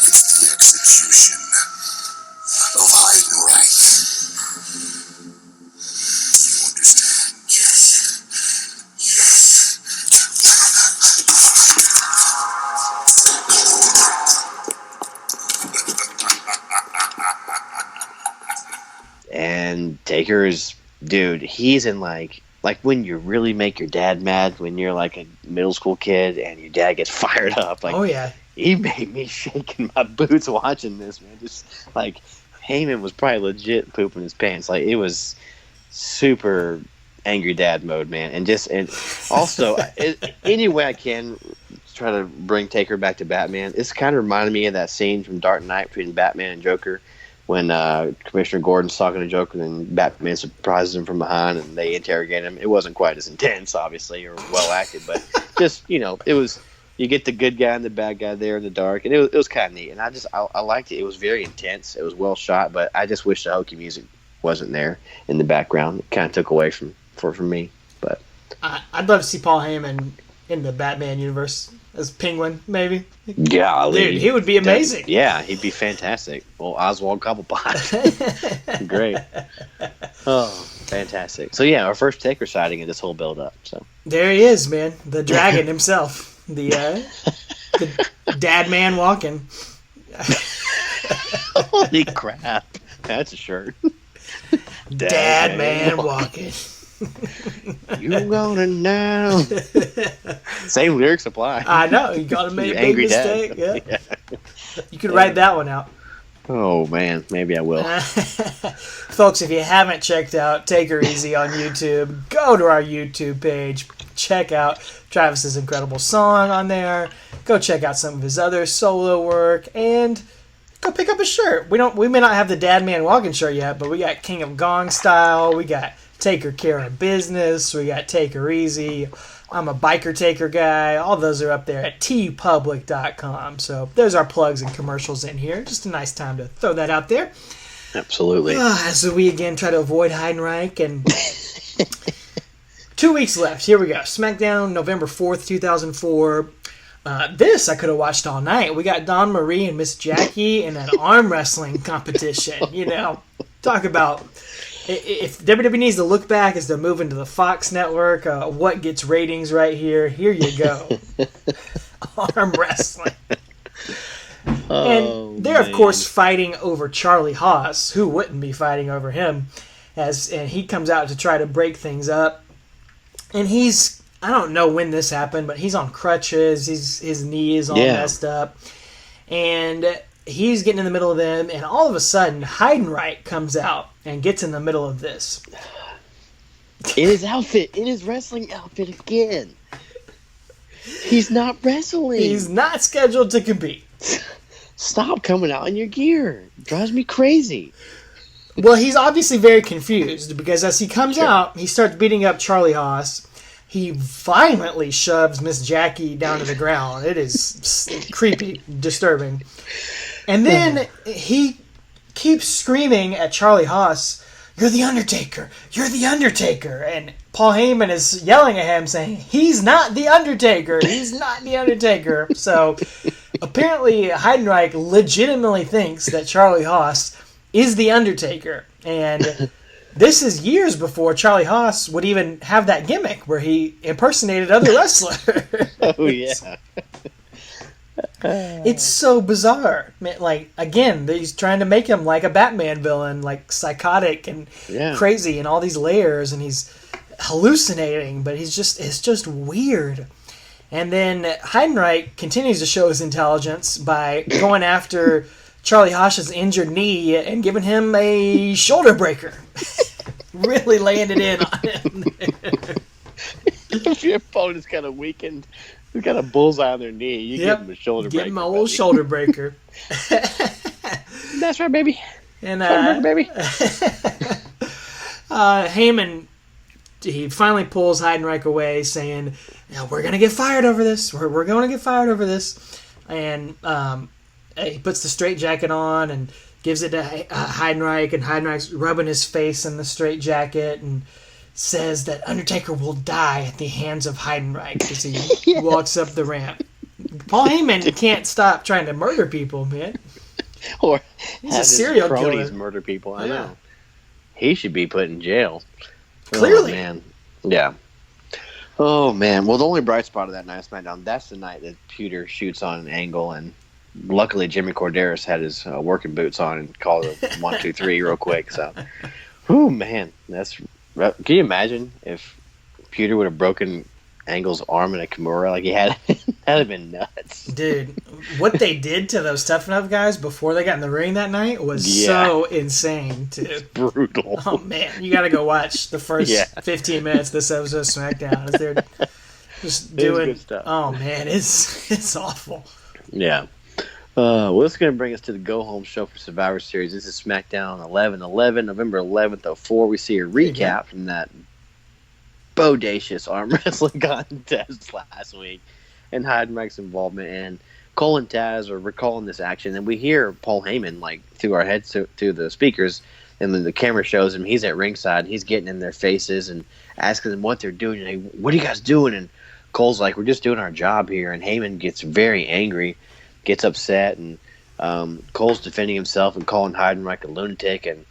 [SPEAKER 3] It's the execution of Heidenreich. Do you understand? Yes. Yes.
[SPEAKER 2] and Taker is, dude, he's in like when you really make your dad mad when you're like a middle school kid and your dad gets fired up. Like,
[SPEAKER 1] oh yeah,
[SPEAKER 2] he made me shake in my boots watching this, man. Just like Heyman was probably legit pooping his pants. Like, it was super angry dad mode, man. And also any way I can try to bring Taker back to Batman. It's kind of reminded me of that scene from Dark Knight between Batman and Joker when Commissioner Gordon's talking to Joker and Batman surprises him from behind and they interrogate him. It wasn't quite as intense, obviously, or well acted, but just, it was, you get the good guy and the bad guy there in the dark, and it was kind of neat. And I liked it. It was very intense. It was well shot, but I just wish the hokey music wasn't there in the background. It kind of took away from me. But
[SPEAKER 1] I'd love to see Paul Heyman in the Batman universe as Penguin, maybe.
[SPEAKER 2] Yeah,
[SPEAKER 1] dude, he would be amazing.
[SPEAKER 2] Yeah, he'd be fantastic. Well, Oswald Cobblepot. Great. Oh, fantastic. So yeah, our first Taker sighting in this whole build-up. So
[SPEAKER 1] there he is, man, the dragon himself, the dad man walking.
[SPEAKER 2] Holy crap! That's a shirt.
[SPEAKER 1] Dad man walking.
[SPEAKER 2] You gonna know? Same lyrics apply.
[SPEAKER 1] I know, you gotta make a big mistake. Yeah. You could write that one out.
[SPEAKER 2] Oh man, maybe I will.
[SPEAKER 1] Folks, if you haven't checked out Taker Easy on YouTube, go to our YouTube page. Check out Travis's incredible song on there. Go check out some of his other solo work, and go pick up a shirt. We may not have the Dad Man Walking shirt yet, but we got King of Gong Style. We got Taker Care of Business. We got Taker Easy. I'm a biker Taker guy. All those are up there at tpublic.com. So there's our plugs and commercials in here. Just a nice time to throw that out there.
[SPEAKER 2] Absolutely.
[SPEAKER 1] As we again try to avoid Heidenreich. And 2 weeks left. Here we go. Smackdown November 4th, 2004. This I could have watched all night. We got Dawn Marie and Miss Jackie in an arm wrestling competition. Talk about... If WWE needs to look back as they're moving to the Fox network, what gets ratings right here? Here you go. Arm wrestling. And they're, of course, fighting over Charlie Haas. Who wouldn't be fighting over him? And he comes out to try to break things up. And I don't know when this happened, but he's on crutches. His knee is all messed up. And he's getting in the middle of them, and all of a sudden, Heidenreich comes out and gets in the middle of this.
[SPEAKER 2] In his wrestling outfit again. He's not wrestling.
[SPEAKER 1] He's not scheduled to compete.
[SPEAKER 2] Stop coming out in your gear. It drives me crazy.
[SPEAKER 1] Well, he's obviously very confused because as he comes out, he starts beating up Charlie Haas. He violently shoves Miss Jackie down to the ground. It is creepy, disturbing. And then he keeps screaming at Charlie Haas, "You're the Undertaker! You're the Undertaker!" And Paul Heyman is yelling at him saying, "He's not the Undertaker! He's not the Undertaker!" So apparently Heidenreich legitimately thinks that Charlie Haas is the Undertaker. And this is years before Charlie Haas would even have that gimmick where he impersonated other wrestlers.
[SPEAKER 2] Oh, yeah.
[SPEAKER 1] It's so bizarre. Like, again, he's trying to make him like a Batman villain, like psychotic and crazy and all these layers, and he's hallucinating, but it's just weird. And then Heidenreich continues to show his intelligence by going after Charlie Haas's injured knee and giving him a shoulder breaker. Really laying it in on him.
[SPEAKER 2] If your opponent's kind of weakened, he's got a bullseye on their kney, you give him a shoulder breaker.
[SPEAKER 1] Give him an old shoulder breaker.
[SPEAKER 2] That's right, baby.
[SPEAKER 1] And
[SPEAKER 2] shoulder breaker, baby.
[SPEAKER 1] Heyman, he finally pulls Heidenreich away, saying, "We're going to get fired over this. We're going to get fired over this." And he puts the straitjacket on and gives it to Heidenreich, and Heidenreich's rubbing his face in the straitjacket and says that Undertaker will die at the hands of Heidenreich as he walks up the ramp. Paul Heyman can't stop trying to murder people, man.
[SPEAKER 2] Or
[SPEAKER 1] he's a serial
[SPEAKER 2] cronies
[SPEAKER 1] killer.
[SPEAKER 2] Murder people. I know. He should be put in jail.
[SPEAKER 1] Clearly.
[SPEAKER 2] Oh, man. Yeah. Oh, man. Well, the only bright spot of that night of SmackDown, that's the night that Pewter shoots on an angle, and luckily Jimmy Corderas had his working boots on and called it 1, 2, 3 real quick. So, oh, man. Can you imagine if Pewter would have broken Angle's arm in a Kimura like he had? That'd have been nuts.
[SPEAKER 1] Dude, what they did to those Tough Enough guys before they got in the ring that night was so insane, dude.
[SPEAKER 2] It's brutal.
[SPEAKER 1] Oh, man. You got to go watch the first 15 minutes of this episode of SmackDown. As they're just doing
[SPEAKER 2] good stuff.
[SPEAKER 1] Oh, man. It's awful.
[SPEAKER 2] Yeah. Well, this is going to bring us to the go-home show for Survivor Series. This is SmackDown 11/11, November 11th, 04. We see a recap from that bodacious arm wrestling contest last week and Heidenreich's involvement. And Cole and Taz are recalling this action, and we hear Paul Heyman through our heads to the speakers, and then the camera shows him. He's at ringside, and he's getting in their faces and asking them what they're doing. And hey, what are you guys doing? And Cole's like, "We're just doing our job here." And Heyman gets very angry, gets upset, and Cole's defending himself and calling Heidenreich a lunatic, and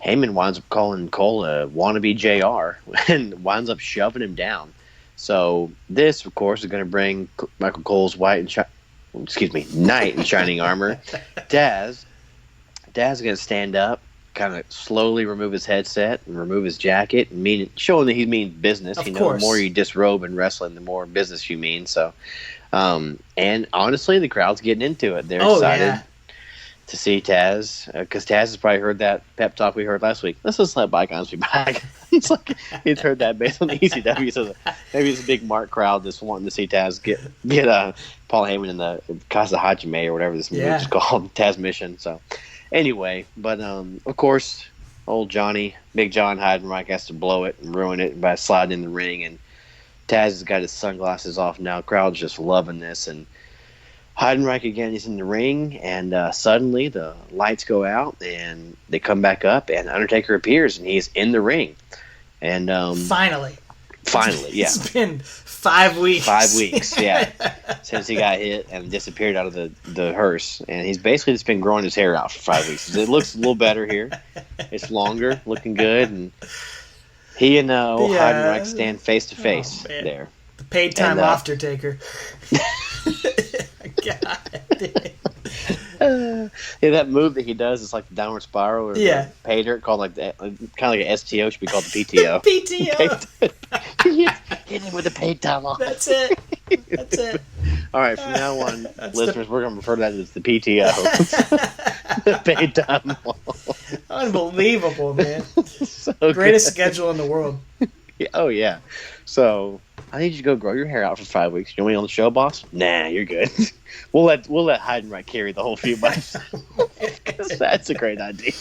[SPEAKER 2] Heyman winds up calling Cole a wannabe JR and winds up shoving him down. So this, of course, is going to bring Michael Cole's knight in shining armor. Daz is going to stand up, kind of slowly remove his headset and remove his jacket, and showing that he means business.
[SPEAKER 1] Of
[SPEAKER 2] the
[SPEAKER 1] course.
[SPEAKER 2] more you disrobe in wrestling, the more business you mean. So, and honestly, the crowd's getting into it. They're excited to see Taz, because Taz has probably heard that pep talk we heard last week. Let's just let bygones be bygones. It's like he's heard that based on the ECW. So maybe it's a big Mark crowd just wanting to see Taz get Paul Heyman in the Casa Hajime or whatever this movie is called, Taz Mission. So anyway, but of course, old Johnny, Big John Heidenreich has to blow it and ruin it by sliding in the ring, and Taz has got his sunglasses off now. Crowd's just loving this, and Heidenreich again is in the ring, and suddenly the lights go out, and they come back up, and Undertaker appears, and he's in the ring. And finally, yeah.
[SPEAKER 1] It's been 5 weeks.
[SPEAKER 2] 5 weeks, yeah, since he got hit and disappeared out of the hearse. And he's basically just been growing his hair out for 5 weeks. It looks a little better here. It's longer, looking good, and he and Heidenreich stand face to face there.
[SPEAKER 1] The paid time after taker. God.
[SPEAKER 2] That move that he does is like the downward spiral or the pay dirt, called like kind of like an STO, should be called the PTO.
[SPEAKER 1] PTO.
[SPEAKER 2] Hit him with the paid time off.
[SPEAKER 1] That's it.
[SPEAKER 2] All right, from now on, listeners, we're going to refer to that as the PTO. The paid time off.
[SPEAKER 1] Unbelievable, man.
[SPEAKER 2] So
[SPEAKER 1] greatest
[SPEAKER 2] good.
[SPEAKER 1] schedule in the world.
[SPEAKER 2] Oh, yeah. So I need you to go grow your hair out for 5 weeks. You want me on the show, boss? Nah, you're good. We'll let Heidenreich carry the whole feud by himself, because that's a great idea.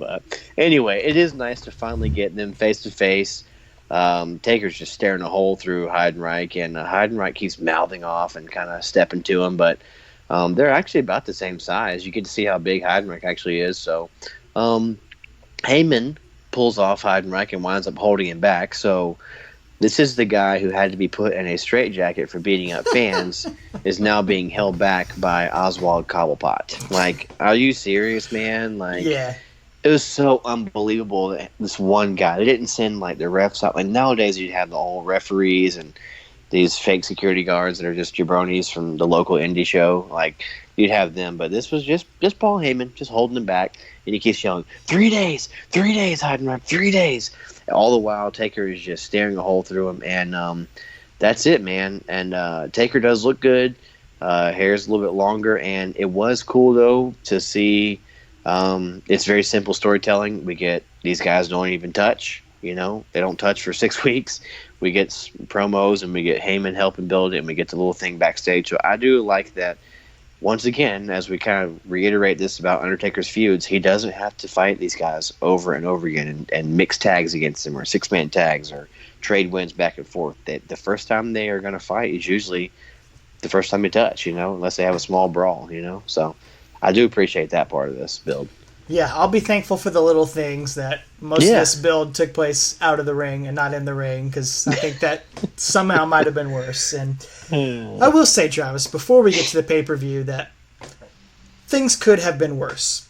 [SPEAKER 2] But anyway, it is nice to finally get them face to face. Taker's just staring a hole through Heidenreich, and Heidenreich keeps mouthing off and kind of stepping to him, but they're actually about the same size. You get to see how big Heidenreich actually is. So Heyman pulls off Heidenreich and winds up holding him back. So this is the guy who had to be put in a straitjacket for beating up fans is now being held back by Oswald Cobblepot. Like, are you serious, man? Like,
[SPEAKER 1] yeah.
[SPEAKER 2] It was so unbelievable that this one guy, they didn't send like the refs out. Like nowadays you'd have the old referees and these fake security guards that are just jabronis from the local indie show. Like you'd have them, but this was just Paul Heyman just holding him back, and he keeps yelling, 3 days, Heidenreich, 3 days. All the while Taker is just staring a hole through him, and that's it, man. And Taker does look good. Hair's a little bit longer, and it was cool though to see. It's very simple storytelling. We get these guys don't even touch, they don't touch for 6 weeks. We get promos and we get Heyman helping build it, and we get the little thing backstage. So I do like that. Once again, as we kind of reiterate this about Undertaker's feuds, he doesn't have to fight these guys over and over again and mix tags against them or 6-man tags or trade wins back and forth. The first time they are going to fight is usually the first time you touch, unless they have a small brawl, So I do appreciate that part of this build.
[SPEAKER 1] Yeah, I'll be thankful for the little things that most of this build took place out of the ring and not in the ring, because I think that somehow might have been worse. And I will say, Travis, before we get to the pay-per-view, that things could have been worse.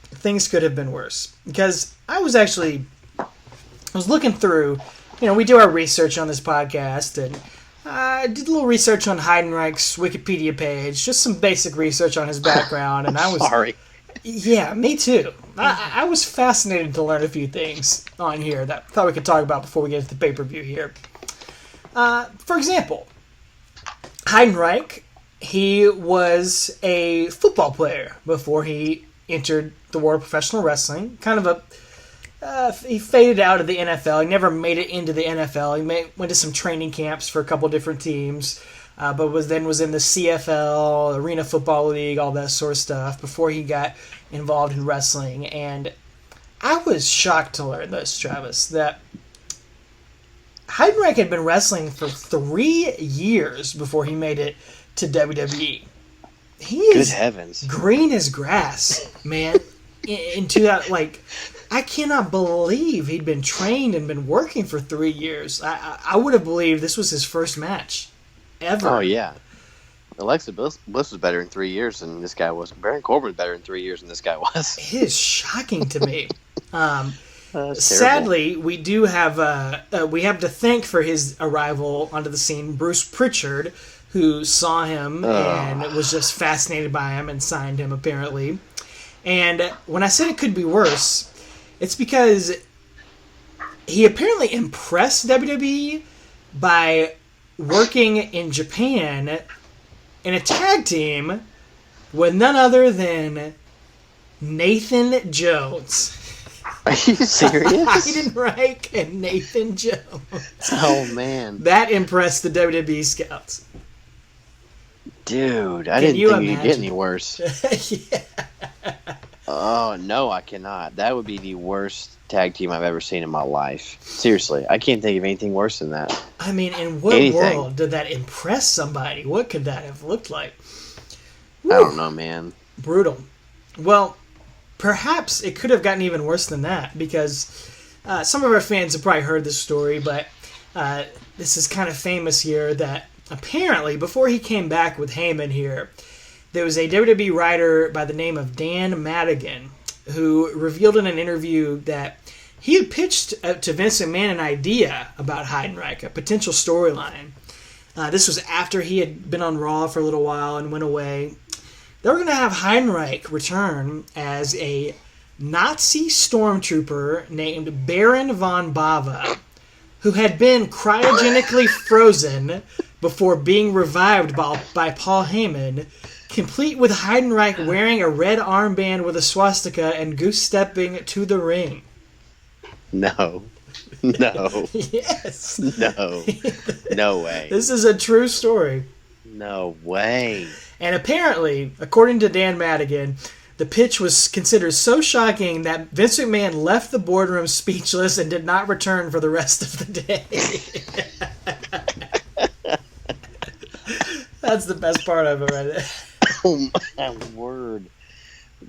[SPEAKER 1] Things could have been worse. Because I was looking through, we do our research on this podcast, and I did a little research on Heidenreich's Wikipedia page, just some basic research on his background, and I was...
[SPEAKER 2] Sorry.
[SPEAKER 1] Yeah, me too. I was fascinated to learn a few things on here that I thought we could talk about before we get to the pay-per-view here. For example, Heidenreich, he was a football player before he entered the world of professional wrestling. Kind of he faded out of the NFL. He never made it into the NFL. He went to some training camps for a couple different teams. But was in the CFL, Arena Football League, all that sort of stuff before he got involved in wrestling. And I was shocked to learn this, Travis, that Heidenreich had been wrestling for 3 years before he made it to WWE. He is
[SPEAKER 2] good heavens,
[SPEAKER 1] green as grass, man. Into that, I cannot believe he'd been trained and been working for 3 years. I would have believed this was his first match ever.
[SPEAKER 2] Oh, yeah. Alexa Bliss was better in 3 years than this guy was. Baron Corbin was better in 3 years than this guy was.
[SPEAKER 1] It is shocking to me. Sadly, we do have we have to thank for his arrival onto the scene Bruce Pritchard, who saw him and was just fascinated by him and signed him, apparently. And when I said it could be worse, it's because he apparently impressed WWE by working in Japan in a tag team with none other than Nathan Jones.
[SPEAKER 2] Are you serious?
[SPEAKER 1] Heidenreich and Nathan Jones.
[SPEAKER 2] Oh, man.
[SPEAKER 1] That impressed the WWE scouts.
[SPEAKER 2] Dude, I didn't think you could get any worse.
[SPEAKER 1] Yeah.
[SPEAKER 2] Oh, no, I cannot. That would be the worst tag team I've ever seen in my life. Seriously, I can't think of anything worse than that.
[SPEAKER 1] I mean, in what world did that impress somebody? What could that have looked like? Woo.
[SPEAKER 2] I don't know, man.
[SPEAKER 1] Brutal. Well, perhaps it could have gotten even worse than that, because some of our fans have probably heard this story, but this is kind of famous here that apparently before he came back with Heyman here, there was a WWE writer by the name of Dan Madigan who revealed in an interview that he had pitched to Vince McMahon an idea about Heidenreich, a potential storyline. This was after he had been on Raw for a little while and went away. They were going to have Heidenreich return as a Nazi stormtrooper named Baron von Bava, who had been cryogenically frozen before being revived by Paul Heyman, complete with Heidenreich wearing a red armband with a swastika and goose-stepping to the ring.
[SPEAKER 2] No. No.
[SPEAKER 1] Yes.
[SPEAKER 2] No. No way.
[SPEAKER 1] This is a true story.
[SPEAKER 2] No way.
[SPEAKER 1] And apparently, according to Dan Madigan, The pitch was considered so shocking that Vince McMahon left the boardroom speechless and did not return for the rest of the day. That's the best part of it right there.
[SPEAKER 2] Oh, my word.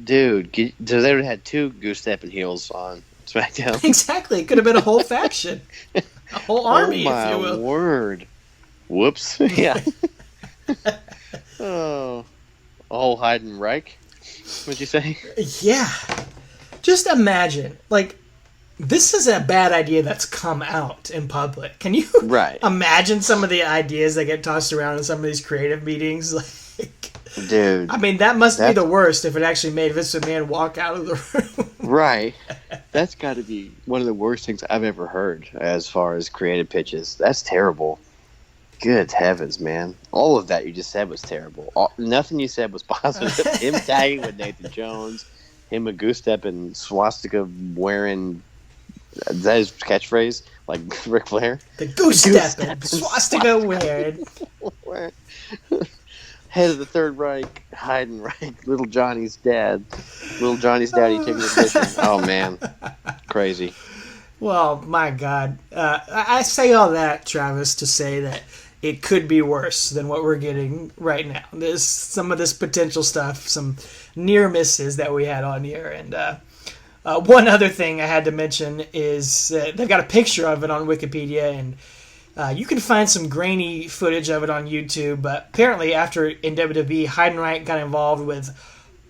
[SPEAKER 2] Dude, so they would have had 2 goose-stepping heels on SmackDown.
[SPEAKER 1] Exactly. It could have been a whole faction. A whole army,
[SPEAKER 2] oh,
[SPEAKER 1] if you will.
[SPEAKER 2] my word. Whoops. Yeah. Oh, Heidenreich, what'd you say?
[SPEAKER 1] Yeah. Just imagine, like, this is a bad idea that's come out in public. Can you imagine some of the ideas that get tossed around in some of these creative meetings? Like,
[SPEAKER 2] dude.
[SPEAKER 1] I mean, that must be the worst if it actually made Vince McMahon walk out of the room.
[SPEAKER 2] Right. That's got to be one of the worst things I've ever heard as far as creative pitches. That's terrible. Good heavens, man. All of that you just said was terrible. Nothing you said was positive. Him tagging with Nathan Jones, him a goose step and swastika wearing, is that his catchphrase? Like Ric Flair?
[SPEAKER 1] The goose step and swastika wearing.
[SPEAKER 2] Head of the Third Reich, Heidenreich, Little Johnny's dad. Little Johnny's daddy taking the mission. Oh, man. Crazy.
[SPEAKER 1] Well, my God. I say all that, Travis, to say that it could be worse than what we're getting right now. There's some of this potential stuff, some near misses that we had on here. And one other thing I had to mention is they've got a picture of it on Wikipedia, and you can find some grainy footage of it on YouTube. But apparently after in WWE, Heidenreich got involved with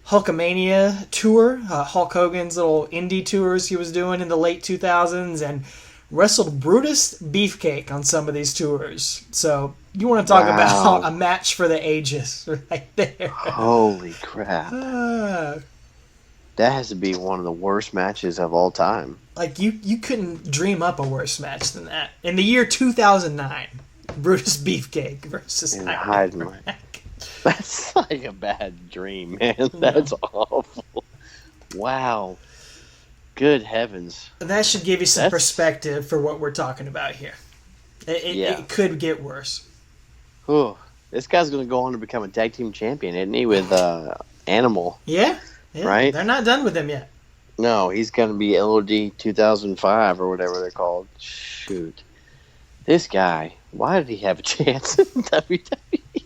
[SPEAKER 1] Hulkamania tour, Hulk Hogan's little indie tours he was doing in the late 2000s, and wrestled Brutus Beefcake on some of these tours. So you want to talk about a match for the ages right there.
[SPEAKER 2] Holy crap. That has to be one of the worst matches of all time.
[SPEAKER 1] Like, you couldn't dream up a worse match than that. In the year 2009, Brutus Beefcake versus Heidenreich.
[SPEAKER 2] That's like a bad dream, man. That's awful. Wow. Good heavens.
[SPEAKER 1] That should give you some perspective for what we're talking about here. It could get worse.
[SPEAKER 2] Ooh, this guy's going to go on to become a tag team champion, isn't he, with Animal?
[SPEAKER 1] Yeah.
[SPEAKER 2] Right?
[SPEAKER 1] They're not done with him yet.
[SPEAKER 2] No, he's going to be LOD 2005 or whatever they're called. Shoot. This guy, why did he have a chance in WWE?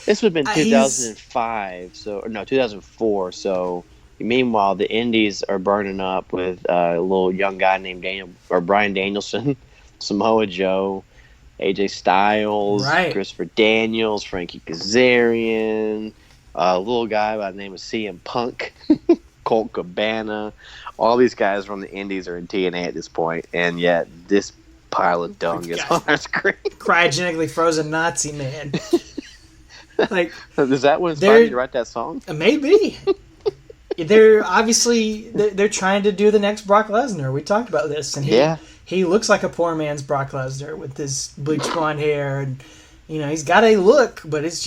[SPEAKER 2] This would have been 2005, 2004. So, meanwhile, the Indies are burning up with a little young guy named Bryan Danielson, Samoa Joe, AJ Styles, Christopher Daniels, Frankie Kazarian, a little guy by the name of CM Punk, Colt Cabana. All these guys from the Indies are in TNA at this point, and yet this pile of dung is on our screen.
[SPEAKER 1] Cryogenically frozen Nazi man. Like,
[SPEAKER 2] is that what inspired you to write that song?
[SPEAKER 1] Maybe. They're obviously they're trying to do the next Brock Lesnar. We talked about this, and he looks like a poor man's Brock Lesnar with his bleached blonde hair, and he's got a look, but it's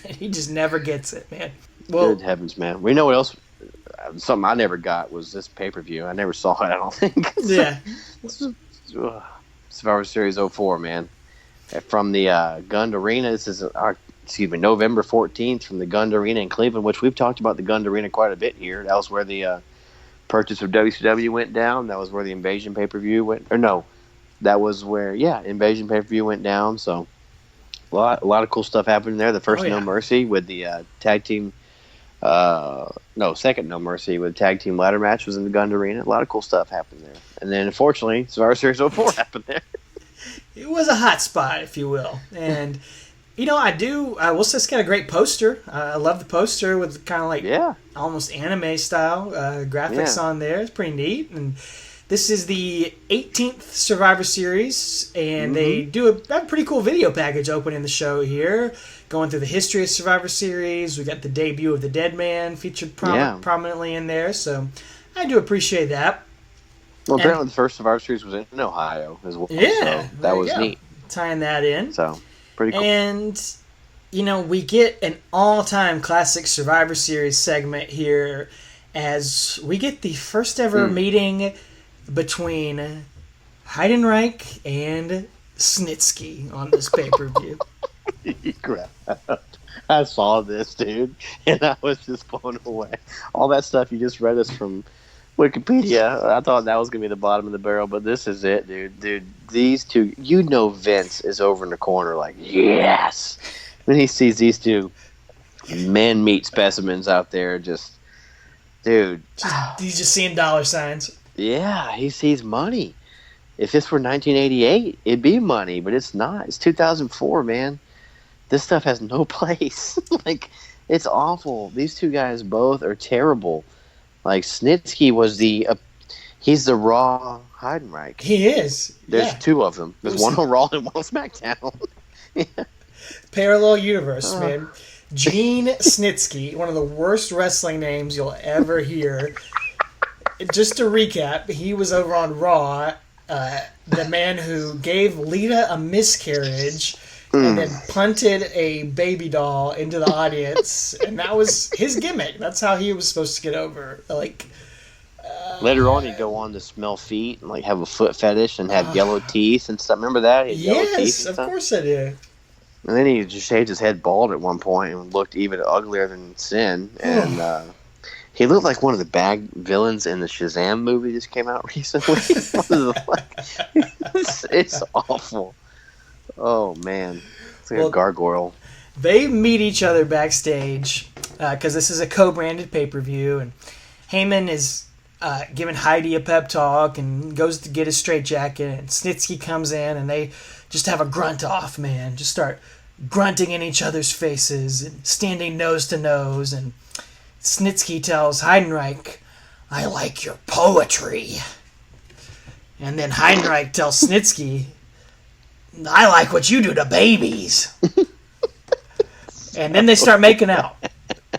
[SPEAKER 1] he just never gets it, man. Well,
[SPEAKER 2] good heavens, man! We know what else. Something I never got was this pay-per-view. I never saw it. I don't think.
[SPEAKER 1] Yeah.
[SPEAKER 2] Survivor Series 04, man. From the Gund Arena. This is November 14th from the Gund Arena in Cleveland, which we've talked about the Gund Arena quite a bit here. That was where the purchase of WCW went down. That was where the Invasion pay-per-view went. Or no, that was where Invasion pay-per-view went down. So a lot of cool stuff happened there. The first No Mercy with the tag team. Second No Mercy with tag team ladder match was in the Gund Arena. A lot of cool stuff happened there. And then unfortunately, Survivor Series 04 happened there.
[SPEAKER 1] It was a hot spot, if you will. And, will say it's got a great poster. I love the poster with kind of like almost anime style graphics on there. It's pretty neat. And this is the 18th Survivor Series, and they do a pretty cool video package opening the show here, going through the history of Survivor Series. We got the debut of the Dead Man featured prominently in there, so I do appreciate that.
[SPEAKER 2] Well, apparently the first Survivor Series was in Ohio as well.
[SPEAKER 1] Yeah.
[SPEAKER 2] So that was neat.
[SPEAKER 1] Tying that in.
[SPEAKER 2] So, pretty cool.
[SPEAKER 1] And, we get an all-time classic Survivor Series segment here as we get the first ever meeting between Heidenreich and Snitsky on this pay-per-view.
[SPEAKER 2] I saw this, dude, and I was just blown away. All that stuff you just read us from Wikipedia, I thought that was going to be the bottom of the barrel, but this is it, dude. Dude, these two, Vince is over in the corner like, yes! When he sees these two man-meat specimens out there, just, dude.
[SPEAKER 1] He's just seeing dollar signs.
[SPEAKER 2] Yeah, he sees money. If this were 1988, it'd be money, but it's not. It's 2004, man. This stuff has no place. Like, it's awful. These two guys both are terrible. Like, Snitsky was he's the Raw Heidenreich.
[SPEAKER 1] He is.
[SPEAKER 2] There's two of them. There's one on Raw and one on SmackDown. Yeah.
[SPEAKER 1] Parallel universe, man. Gene Snitsky, one of the worst wrestling names you'll ever hear. Just to recap, he was over on Raw, the man who gave Lita a miscarriage and then punted a baby doll into the audience, and that was his gimmick. That's how he was supposed to get over. Like,
[SPEAKER 2] later on, he'd go on to smell feet and like have a foot fetish and have yellow teeth and stuff. Remember that?
[SPEAKER 1] Yes, of course I do.
[SPEAKER 2] And then he just shaved his head bald at one point and looked even uglier than sin. And he looked like one of the bad villains in the Shazam movie that just came out recently. It's awful. Oh, man. It's like a gargoyle.
[SPEAKER 1] They meet each other backstage because this is a co-branded pay-per-view. And Heyman is giving Heidi a pep talk and goes to get his straitjacket. And Snitsky comes in and they just have a grunt-off, man. Just start grunting in each other's faces and standing nose to nose. And Snitsky tells Heidenreich, "I like your poetry." And then Heidenreich tells Snitsky, "I like what you do to babies." And then they start making out.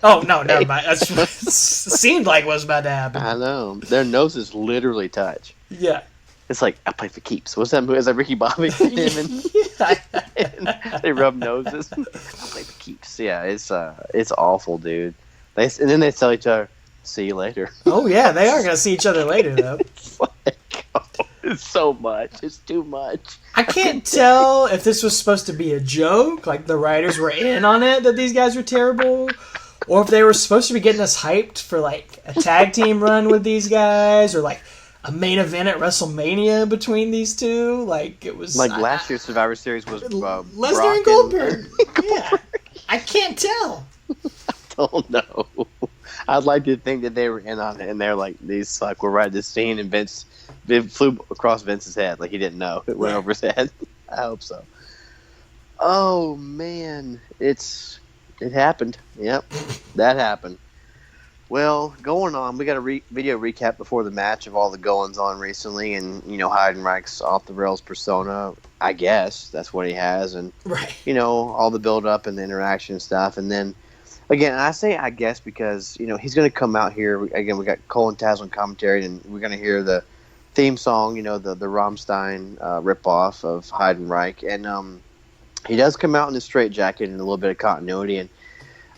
[SPEAKER 1] Oh, no, never mind. That's what it seemed like was about to happen.
[SPEAKER 2] I know. Their noses literally touch.
[SPEAKER 1] Yeah.
[SPEAKER 2] It's like, I play for keeps. What's that movie? Is that Ricky Bobby? And they rub noses. I play for keeps. Yeah, it's awful, dude. And then they tell each other, "See you later."
[SPEAKER 1] Oh, yeah, they are going to see each other later, though.
[SPEAKER 2] It's so much. It's too much.
[SPEAKER 1] I can't tell if this was supposed to be a joke, like the writers were in on it, that these guys were terrible, or if they were supposed to be getting us hyped for, like, a tag team run with these guys, or, like, a main event at WrestleMania between these two. Like, it was...
[SPEAKER 2] Like, last year's Survivor Series was
[SPEAKER 1] Lesnar and Goldberg. Yeah. I can't tell.
[SPEAKER 2] Don't know. I'd like to think that they were in on it, and they're like, these like we're right at this scene, and it flew across Vince's head like he didn't know. It went over his head. I hope so. Oh man, it happened. Yep, that happened. Well, going on, we got a video recap before the match of all the goings on recently, and Heidenreich's off the rails persona. I guess that's what he has, and all the build up and the interaction and stuff, and then. Again, I say I guess because, he's going to come out here. Again, we got Cole and Taz on commentary, and we're going to hear the theme song, the Rammstein ripoff of Heidenreich. And he does come out in a straitjacket and a little bit of continuity. And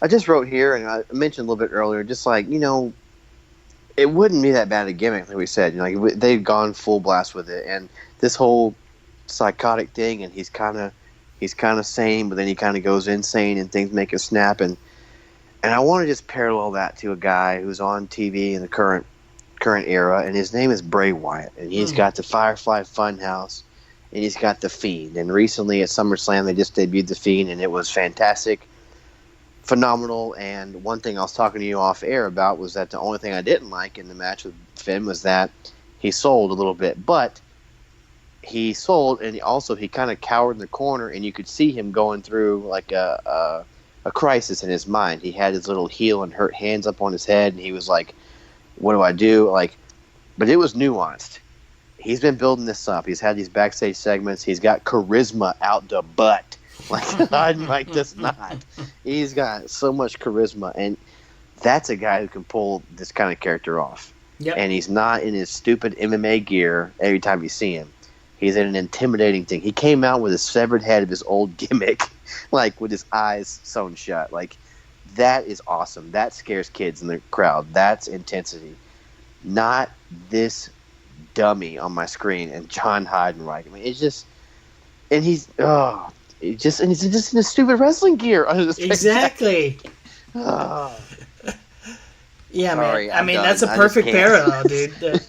[SPEAKER 2] I just wrote here, and I mentioned a little bit earlier, just like, it wouldn't be that bad a gimmick, like we said. They'd gone full blast with it. And this whole psychotic thing, and he's kind of sane, but then he kind of goes insane, and things make him snap. And I want to just parallel that to a guy who's on TV in the current era, and his name is Bray Wyatt, and he's got the Firefly Funhouse, and he's got the Fiend. And recently at SummerSlam, they just debuted the Fiend, and it was fantastic, phenomenal. And one thing I was talking to you off air about was that the only thing I didn't like in the match with Finn was that he sold a little bit, but he sold, and he kind of cowered in the corner, and you could see him going through like a crisis in his mind. He had his little heel and hurt hands up on his head, and he was like, "What do I do?" But it was nuanced. He's been building this up. He's had these backstage segments. He's got charisma out the butt. Like does not. He's got so much charisma, and that's a guy who can pull this kind of character off. Yep. And he's not in his stupid MMA gear every time you see him. He's in an intimidating thing. He came out with a severed head of his old gimmick, with his eyes sewn shut. That is awesome. That scares kids in the crowd. That's intensity. Not this dummy on my screen and John Heidenreich. It's just... And he's... he's just in the stupid wrestling gear.
[SPEAKER 1] Exactly. Yeah,
[SPEAKER 2] Sorry,
[SPEAKER 1] man. I mean, that's a perfect parallel, dude.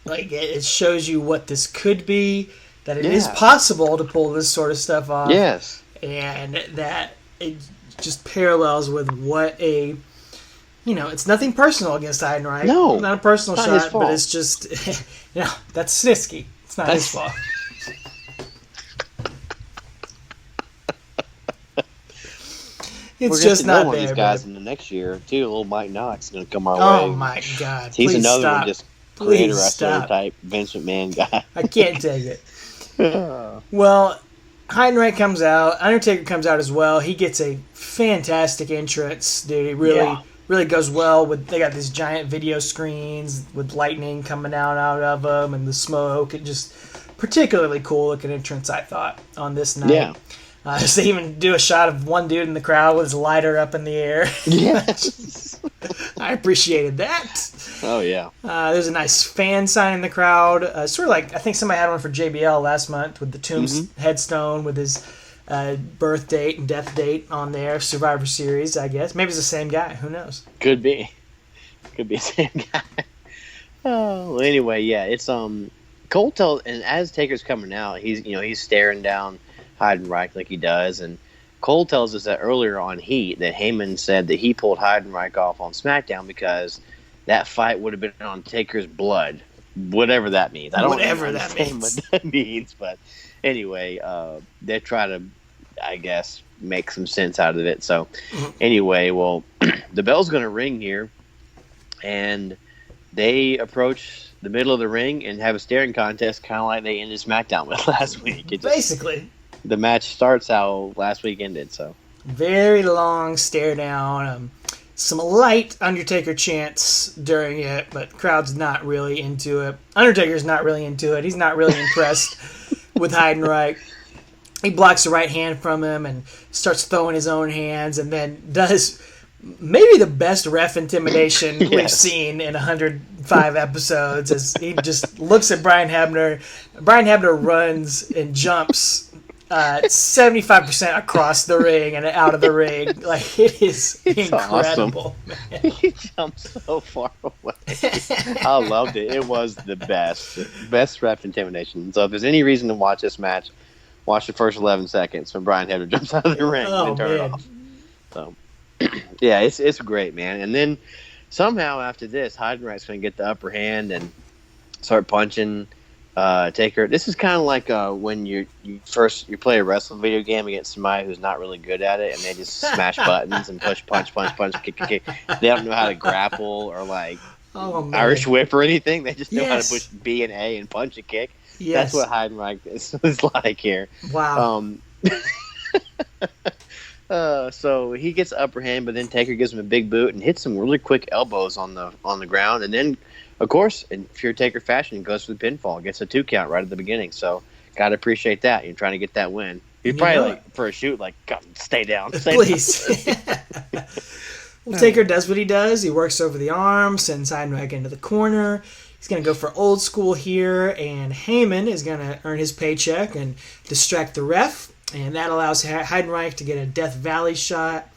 [SPEAKER 1] Like, it shows you what this could be, that it is possible to pull this sort of stuff off.
[SPEAKER 2] Yes.
[SPEAKER 1] And that it just parallels with what a... it's nothing personal against Heidenreich.
[SPEAKER 2] No.
[SPEAKER 1] Not a personal
[SPEAKER 2] not
[SPEAKER 1] shot, but it's just... that's Snitsky. It's not his fault. It's just not
[SPEAKER 2] one
[SPEAKER 1] there.
[SPEAKER 2] Of these guys in the next year too. Little Mike Knox is going to come our way.
[SPEAKER 1] Oh my God!
[SPEAKER 2] He's another one, just creator
[SPEAKER 1] wrestler
[SPEAKER 2] type Vince McMahon guy.
[SPEAKER 1] I can't take it. Well, Heidenreich comes out. Undertaker comes out as well. He gets a fantastic entrance, dude. He really goes well with. They got these giant video screens with lightning coming out of them and the smoke. It just particularly cool looking entrance, I thought, on this night. Yeah. So they even do a shot of one dude in the crowd with his lighter up in the air.
[SPEAKER 2] Yes.
[SPEAKER 1] I appreciated that.
[SPEAKER 2] Oh, yeah.
[SPEAKER 1] There's a nice fan sign in the crowd. Sort of like, I think somebody had one for JBL last month with the headstone with his birth date and death date on there. Survivor Series, I guess. Maybe it's the same guy. Who knows?
[SPEAKER 2] Could be. Could be the same guy. Oh, well, anyway, yeah. It's Cole tells, and as Taker's coming out, he's staring down Heidenreich like he does, and Cole tells us that earlier on Heat that Heyman said that he pulled Heidenreich off on SmackDown because that fight would have been on Taker's blood, whatever that means. I don't understand what that means, but anyway, they try to, I guess, make some sense out of it. So anyway, well, the bell's going to ring here, and they approach the middle of the ring and have a staring contest, kind of like they ended SmackDown with last week.
[SPEAKER 1] Basically.
[SPEAKER 2] The match starts how last week ended, so.
[SPEAKER 1] Very long stare down. Some light Undertaker chants during it, but the crowd's not really into it. Undertaker's not really into it. He's not really impressed with Heidenreich. He blocks the right hand from him and starts throwing his own hands, and then does maybe the best ref intimidation we've seen in 105 episodes, as he just looks at Brian Hebner. Brian Hebner runs and jumps 75% across the ring and out of the ring. Like, it is incredible.
[SPEAKER 2] Awesome. He jumps so far away. I loved it. It was the best ref intimidation. So if there's any reason to watch this match, watch the first 11 seconds when Brian Hebner jumps out of the ring and turn it off. So yeah, it's great, man. And then somehow after this, Heidenreich's going to get the upper hand and start punching Taker. This is kind of like when you play a wrestling video game against somebody who's not really good at it, and they just smash buttons and push, punch, kick. They don't know how to grapple or like Irish whip or anything. They just know how to push B and A and punch and kick. Yes. That's what Heidenreich is like here.
[SPEAKER 1] Wow.
[SPEAKER 2] So he gets the upper hand, but then Taker gives him a big boot and hits some really quick elbows on the ground, and then, of course, in pure Taker fashion, he goes for the pinfall, gets a 2 count right at the beginning. So, gotta appreciate that. You're trying to get that win. You're probably for a shoot, God, stay down,
[SPEAKER 1] please. Well, Taker does what he does. He works over the arm, sends Heidenreich into the corner. He's going to go for old school here, and Heyman is going to earn his paycheck and distract the ref, and that allows Heidenreich to get a Death Valley shot.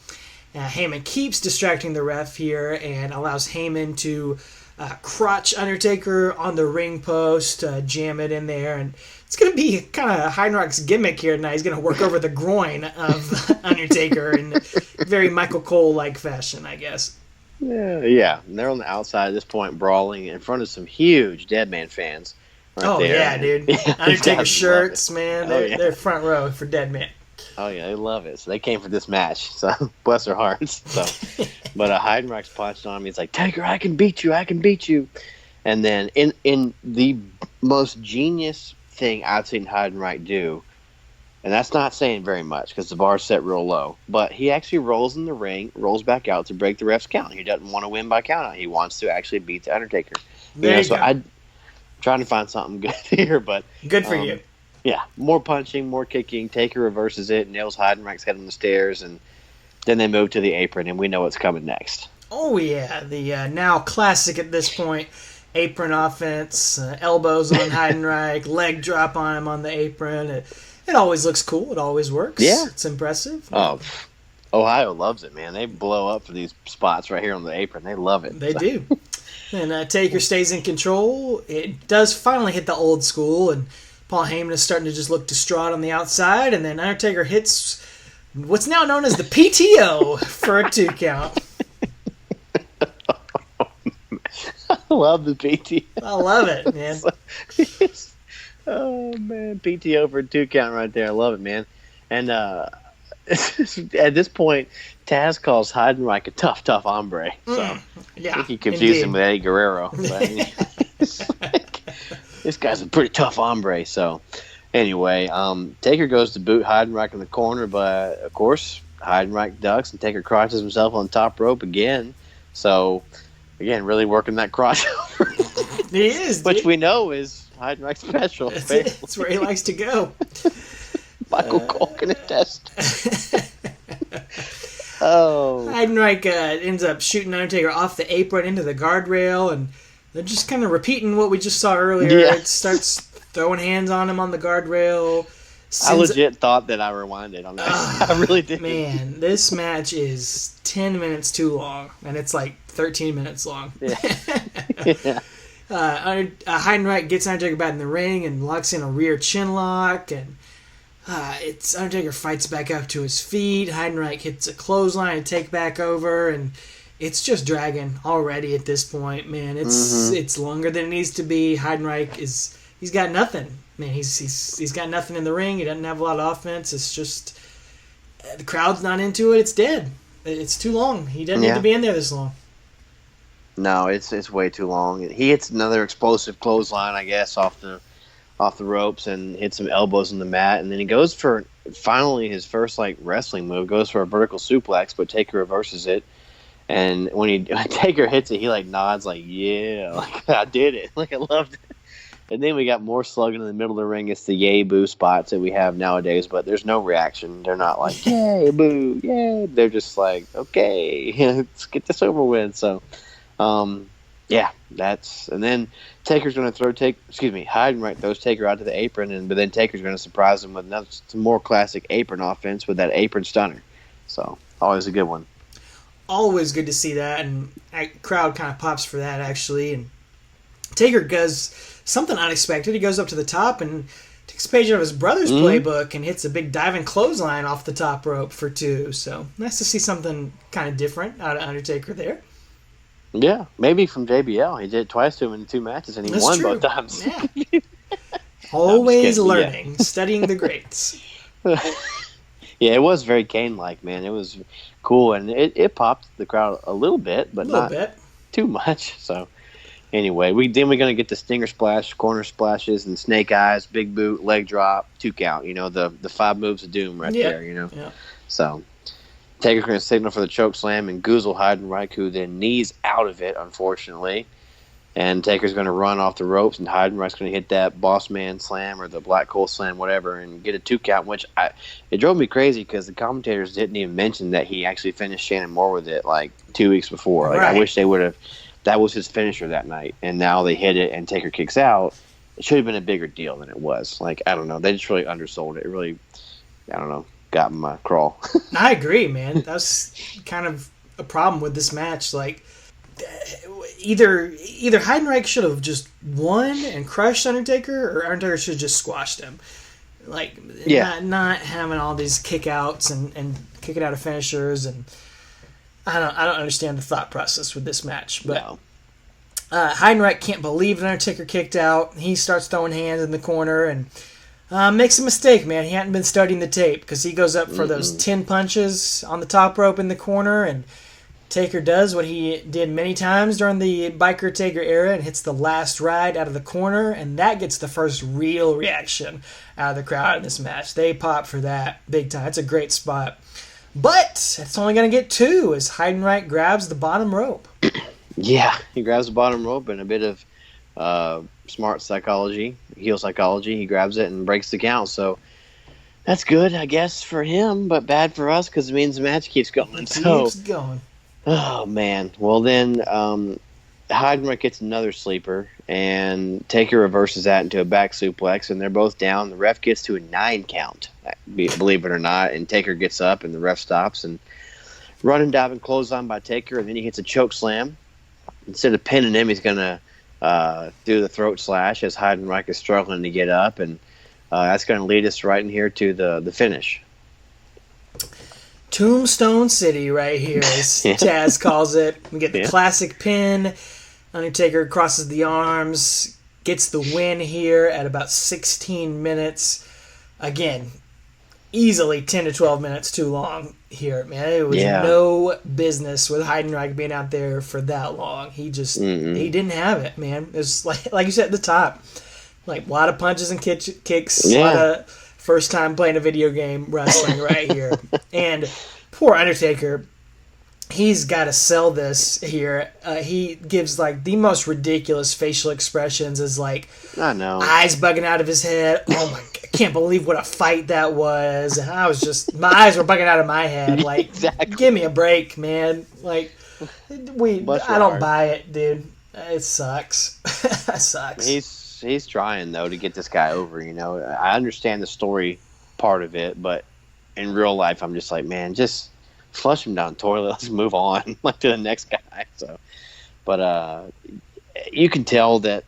[SPEAKER 1] Heyman keeps distracting the ref here and allows Heyman to crotch Undertaker on the ring post, jam it in there, and it's going to be kind of Heidenreich's gimmick here tonight. He's going to work over the groin of Undertaker in very Michael Cole-like fashion, I guess.
[SPEAKER 2] Yeah. And they're on the outside at this point, brawling in front of some huge Deadman fans.
[SPEAKER 1] Right there. Yeah, dude. Undertaker shirts, man. They're front row for Deadman.
[SPEAKER 2] Oh, yeah, they love it. So they came for this match. So bless their hearts. So, but Heidenreich's punched on him. He's like, Taker, I can beat you. And then in the most genius thing I've seen Heidenreich do, and that's not saying very much because the bar's set real low, but he actually rolls in the ring, rolls back out to break the ref's count. He doesn't want to win by count out. He wants to actually beat the Undertaker. So I'm trying to find something good here, but
[SPEAKER 1] good for you.
[SPEAKER 2] Yeah, more punching, more kicking. Taker reverses it, nails Heidenreich's head on the stairs, and then they move to the apron, and we know what's coming next.
[SPEAKER 1] Oh, yeah, the now classic at this point, apron offense, elbows on Heidenreich, leg drop on him on the apron. It always looks cool. It always works.
[SPEAKER 2] Yeah.
[SPEAKER 1] It's impressive.
[SPEAKER 2] Oh, Ohio loves it, man. They blow up for these spots right here on the apron. They love it.
[SPEAKER 1] They do. And Taker stays in control. It does finally hit the old school, and Paul Heyman is starting to just look distraught on the outside, and then Undertaker hits what's now known as the PTO for a 2 count.
[SPEAKER 2] I love the PTO.
[SPEAKER 1] I love it, man.
[SPEAKER 2] Oh, man. PTO for a 2 count right there. I love it, man. And at this point, Taz calls Heidenreich a tough hombre. So
[SPEAKER 1] yeah,
[SPEAKER 2] I think he confused him with Eddie Guerrero. But, this guy's a pretty tough hombre. So anyway, Taker goes to boot Heidenreich in the corner, but of course Heidenreich ducks and Taker crotches himself on the top rope again. So again, really working that crossover.
[SPEAKER 1] He is,
[SPEAKER 2] which we know is Heidenreich's special.
[SPEAKER 1] It's where he likes to go.
[SPEAKER 2] Michael Cole can attest. Oh.
[SPEAKER 1] Heidenreich ends up shooting Undertaker off the apron into the guardrail, and they're just kind of repeating what we just saw earlier.
[SPEAKER 2] Yeah.
[SPEAKER 1] It starts throwing hands on him on the guardrail.
[SPEAKER 2] I legit thought that I rewinded on that. I really did.
[SPEAKER 1] Man, this match is 10 minutes too long, and it's like 13 minutes long.
[SPEAKER 2] Yeah. Yeah.
[SPEAKER 1] Heidenreich gets Undertaker back in the ring and locks in a rear chin lock, and it's Undertaker fights back up to his feet. Heidenreich hits a clothesline and take back over, and it's just dragging already at this point. Man, it's longer than it needs to be. Heidenreich he's got nothing. Man, he's got nothing in the ring. He doesn't have a lot of offense. It's just the crowd's not into it. It's dead. It's too long. He doesn't need to be in there this long.
[SPEAKER 2] No, it's way too long. He hits another explosive clothesline, I guess, off the ropes and hits some elbows on the mat, and then he goes for finally his first wrestling move. Goes for a vertical suplex, but Taker reverses it. And when Taker hits it, he nods yeah, I did it, I loved it. And then we got more slugging in the middle of the ring. It's the yay boo spots that we have nowadays, but there's no reaction. They're not yay boo, yay. They're just okay, let's get this over with. So, yeah, and then Taker's going to Heidenreich throws Taker out to the apron, but then Taker's going to surprise him with some more classic apron offense with that apron stunner. So always a good one.
[SPEAKER 1] Always good to see that, and crowd kind of pops for that actually. And Taker does something unexpected. He goes up to the top and takes a page out of his brother's playbook and hits a big diving clothesline off the top rope for 2. So nice to see something kind of different out of Undertaker there.
[SPEAKER 2] Yeah, maybe from JBL. He did it twice to him in 2 matches, and he won both times.
[SPEAKER 1] Yeah. Always learning, studying the greats.
[SPEAKER 2] Yeah, it was very Kane-like, man. It was cool, and it popped the crowd a little bit, but not too much. So, anyway, we're going to get the stinger splash, corner splashes, and snake eyes, big boot, leg drop, 2 count. The 5 moves of doom there.
[SPEAKER 1] Yeah.
[SPEAKER 2] So, Taker's going to signal for the choke slam and goozle Heidenreich, who then knees out of it, unfortunately. And Taker's going to run off the ropes, and Heidenreich's going to hit that boss man slam or the black hole slam, whatever, and get a 2 count, which it drove me crazy because the commentators didn't even mention that he actually finished Shannon Moore with it 2 weeks before.
[SPEAKER 1] Right.
[SPEAKER 2] I wish they would have. That was his finisher that night, and now they hit it and Taker kicks out. It should have been a bigger deal than it was. I don't know. They just really undersold it. It really, I don't know, got my crawl.
[SPEAKER 1] I agree, man. That's kind of a problem with this match. Either Heidenreich should have just won and crushed Undertaker, or Undertaker should have just squashed him. Not having all these kickouts and kicking out of finishers, and I don't understand the thought process with this match. But
[SPEAKER 2] No.
[SPEAKER 1] Heidenreich can't believe that Undertaker kicked out. He starts throwing hands in the corner and makes a mistake, man. He hadn't been studying the tape because he goes up for those 10 punches on the top rope in the corner, and Taker does what he did many times during the Biker Taker era and hits the last ride out of the corner, and that gets the first real reaction out of the crowd in this match. They pop for that big time. It's a great spot. But it's only going to get 2 as Heidenreich grabs the bottom rope.
[SPEAKER 2] Yeah, he grabs the bottom rope and a bit of smart psychology, heel psychology. He grabs it and breaks the count. So that's good, I guess, for him, but bad for us because it means the match keeps going.
[SPEAKER 1] Keeps going.
[SPEAKER 2] Oh, man. Well, then Heidenreich gets another sleeper, and Taker reverses that into a back suplex, and they're both down. The ref gets to a 9 count, believe it or not, and Taker gets up, and the ref stops, and running, diving, clothesline by Taker, and then he hits a choke slam. Instead of pinning him, he's going to do the throat slash as Heidenreich is struggling to get up, and that's going to lead us right in here to the finish.
[SPEAKER 1] Tombstone City right here, as Taz calls it. We get the classic pin. Undertaker crosses the arms, gets the win here at about 16 minutes. Again, easily 10 to 12 minutes too long here, man. It was no business with Heidenreich being out there for that long. He just he didn't have it, man. It was like you said at the top, like a lot of punches and kicks, a lot of first time playing a video game wrestling right here. And poor Undertaker, he's got to sell this here. He gives like the most ridiculous facial expressions, as like eyes bugging out of his head. Oh my! I can't believe what a fight that was. And I was just, my eyes were bugging out of my head. Like, give me a break, man. Like, I don't buy it, dude. It sucks. It sucks.
[SPEAKER 2] He's trying though to get this guy over. You know, I understand the story part of it, but in real life, I'm just like, man, just flush him down the toilet. Let's move on, like to the next guy. So, but you can tell that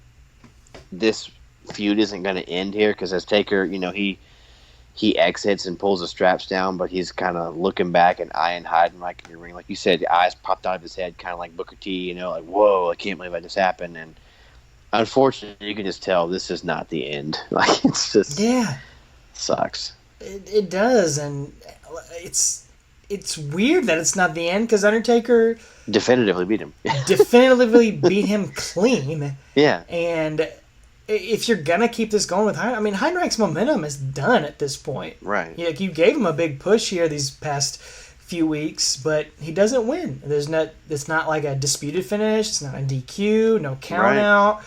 [SPEAKER 2] this feud isn't going to end here, because as Taker, you know, he exits and pulls the straps down, but he's kind of looking back and eyeing Heidenreich in the ring. Like you said, the eyes popped out of his head, kind of like Booker T, you know, like, whoa, I can't believe that just happened. And unfortunately, you can just tell this is not the end. Like, it's just sucks.
[SPEAKER 1] It does, and it's weird that it's not the end, because Undertaker
[SPEAKER 2] definitively beat him
[SPEAKER 1] clean.
[SPEAKER 2] Yeah.
[SPEAKER 1] And if you're gonna keep this going with Heidenreich's momentum is done at this point.
[SPEAKER 2] Right.
[SPEAKER 1] Yeah, you gave him a big push here these past few weeks, but he doesn't win. It's not like a disputed finish. It's not a DQ. No count out.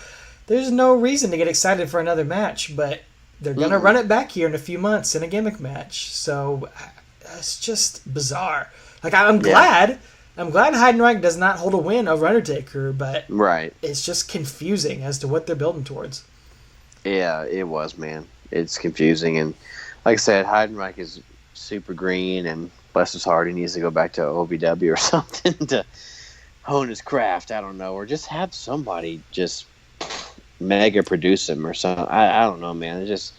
[SPEAKER 1] There's no reason to get excited for another match, but they're gonna run it back here in a few months in a gimmick match. So it's just bizarre. Like, I'm glad Heidenreich does not hold a win over Undertaker, but it's just confusing as to what they're building towards.
[SPEAKER 2] Yeah, it was, man. It's confusing, and like I said, Heidenreich is super green, and bless his heart, he needs to go back to OVW or something to hone his craft. I don't know, or just have somebody just mega produce him or something. I don't know, man. It's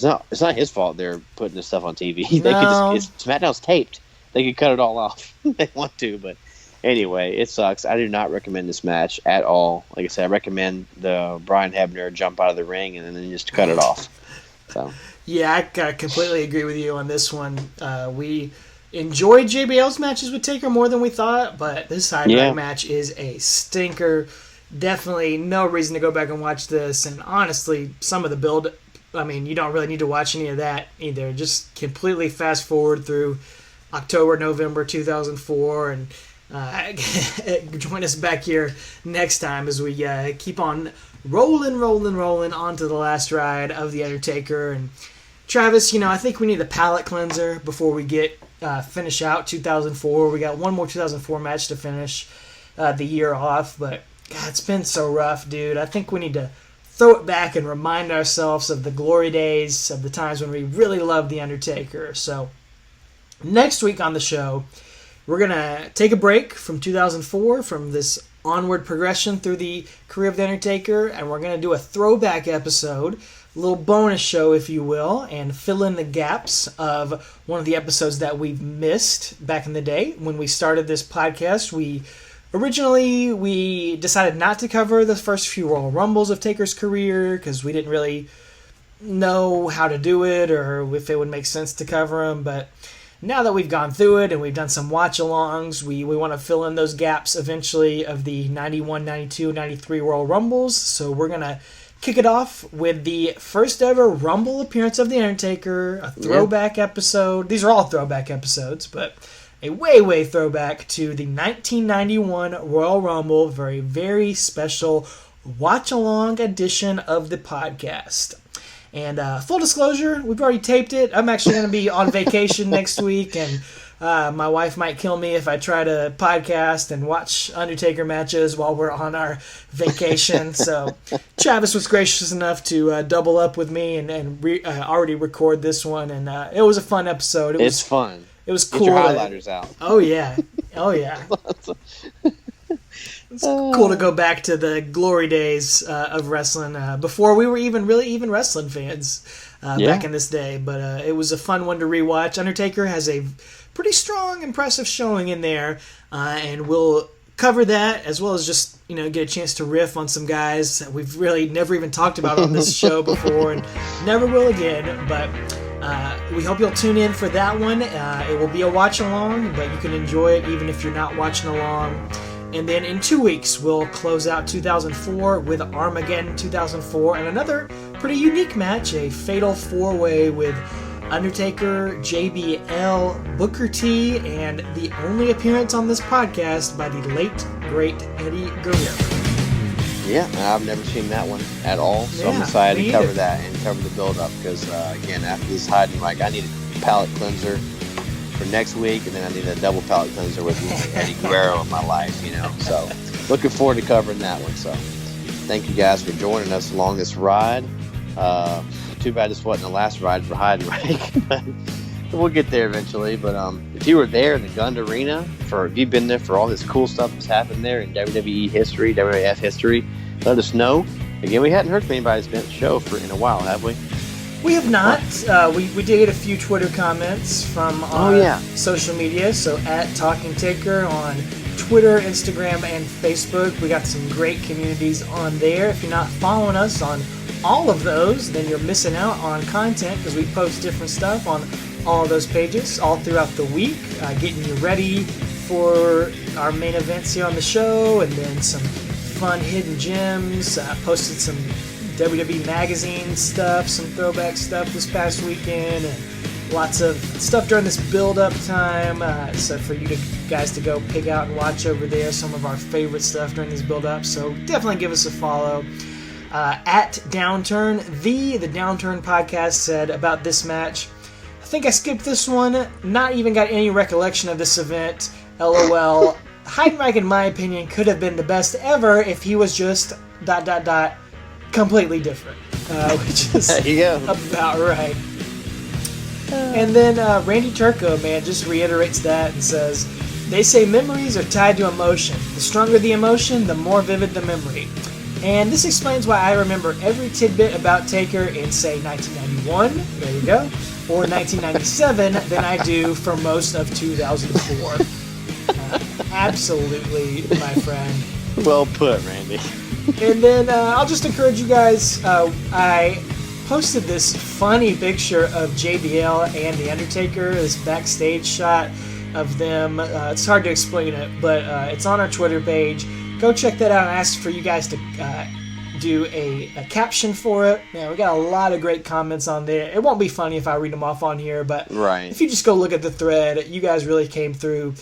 [SPEAKER 2] not his fault they're putting this stuff on TV. SmackDown's taped. They could cut it all off if they want to, but anyway, it sucks. I do not recommend this match at all. Like I said, I recommend the Brian Hebner jump out of the ring and then just cut it off. So
[SPEAKER 1] yeah, I completely agree with you on this one. We enjoyed JBL's matches with Taker more than we thought, but this Heidenreich match is a stinker. Definitely no reason to go back and watch this, and honestly, some of the build, you don't really need to watch any of that either. Just completely fast forward through October, November 2004, and join us back here next time as we keep on rolling onto the last ride of The Undertaker. And Travis, I think we need a palate cleanser before we finish out 2004. We got one more 2004 match to finish the year off, but God, it's been so rough, dude. I think we need to throw it back and remind ourselves of the glory days, of the times when we really loved The Undertaker. So next week on the show, we're going to take a break from 2004, from this onward progression through the career of The Undertaker, and we're going to do a throwback episode, a little bonus show, if you will, and fill in the gaps of one of the episodes that we've missed back in the day. When we started this podcast, Originally, we decided not to cover the first few Royal Rumbles of Taker's career because we didn't really know how to do it or if it would make sense to cover them. But now that we've gone through it and we've done some watch-alongs, we want to fill in those gaps eventually of the 91, 92, 93 Royal Rumbles. So we're going to kick it off with the first ever Rumble appearance of The Undertaker, a throwback episode. These are all throwback episodes, but a way throwback to the 1991 Royal Rumble, very, very special watch-along edition of the podcast. And full disclosure, we've already taped it. I'm actually going to be on vacation next week, and My wife might kill me if I try to podcast and watch Undertaker matches while we're on our vacation. So Travis was gracious enough to double up with me and already record this one. And it was a fun episode.
[SPEAKER 2] It's fun.
[SPEAKER 1] It was cool.
[SPEAKER 2] Get your highlighters out.
[SPEAKER 1] Oh, yeah. Oh, yeah. It's cool to go back to the glory days of wrestling before we were even wrestling fans back in this day. But it was a fun one to rewatch. Undertaker has a pretty strong, impressive showing in there, and we'll cover that as well as just get a chance to riff on some guys that we've really never even talked about on this show before and never will again. But we hope you'll tune in for that one. It will be a watch along, but you can enjoy it even if you're not watching along. And then in 2 weeks, we'll close out 2004 with Armageddon 2004 and another pretty unique match, a fatal four-way with Undertaker, JBL, Booker T, and the only appearance on this podcast by the late, great Eddie Guerrero.
[SPEAKER 2] Yeah, I've never seen that one at all, so I'm excited to cover that and cover the build-up because, again, after this Heidenreich, I need a palate cleanser for next week, and then I need a double palate cleanser with Eddie Guerrero in my life, so looking forward to covering that one. So thank you guys for joining us along this ride. Too bad this wasn't the last ride for Heidenreich, but we'll get there eventually. But if you were there in the Gund Arena, if you've been there for all this cool stuff that's happened there in WWE history, WWF history, let us know. Again, we hadn't heard from anybody that's been at the show in a while, have we?
[SPEAKER 1] We have not. We did get a few Twitter comments from our social media. So at Talking Taker on Twitter, Instagram, and Facebook. We got some great communities on there. If you're not following us on all of those, then you're missing out on content because we post different stuff on all of those pages all throughout the week, getting you ready for our main events here on the show, and then some fun hidden gems. Posted some WWE magazine stuff, some throwback stuff this past weekend, and lots of stuff during this build-up time. So for you guys to go pick out and watch over there some of our favorite stuff during this build-up. So definitely give us a follow. At Downturn, the Downturn podcast said about this match, I think I skipped this one, not even got any recollection of this event, LOL. Heidenreich, in my opinion, could have been the best ever if he was just ... completely different, which is about right. And then Randy Turco, man, just reiterates that and says, they say memories are tied to emotion. The stronger the emotion, the more vivid the memory. And this explains why I remember every tidbit about Taker in, say, 1991, there you go, or 1997 than I do for most of 2004. Absolutely, my friend.
[SPEAKER 2] Well put, Randy.
[SPEAKER 1] And then I'll just encourage you guys, I posted this funny picture of JBL and The Undertaker, this backstage shot of them. It's hard to explain it, but it's on our Twitter page. Go check that out. I asked for you guys to do a caption for it. Man, we got a lot of great comments on there. It won't be funny if I read them off on here, but if you just go look at the thread, you guys really came through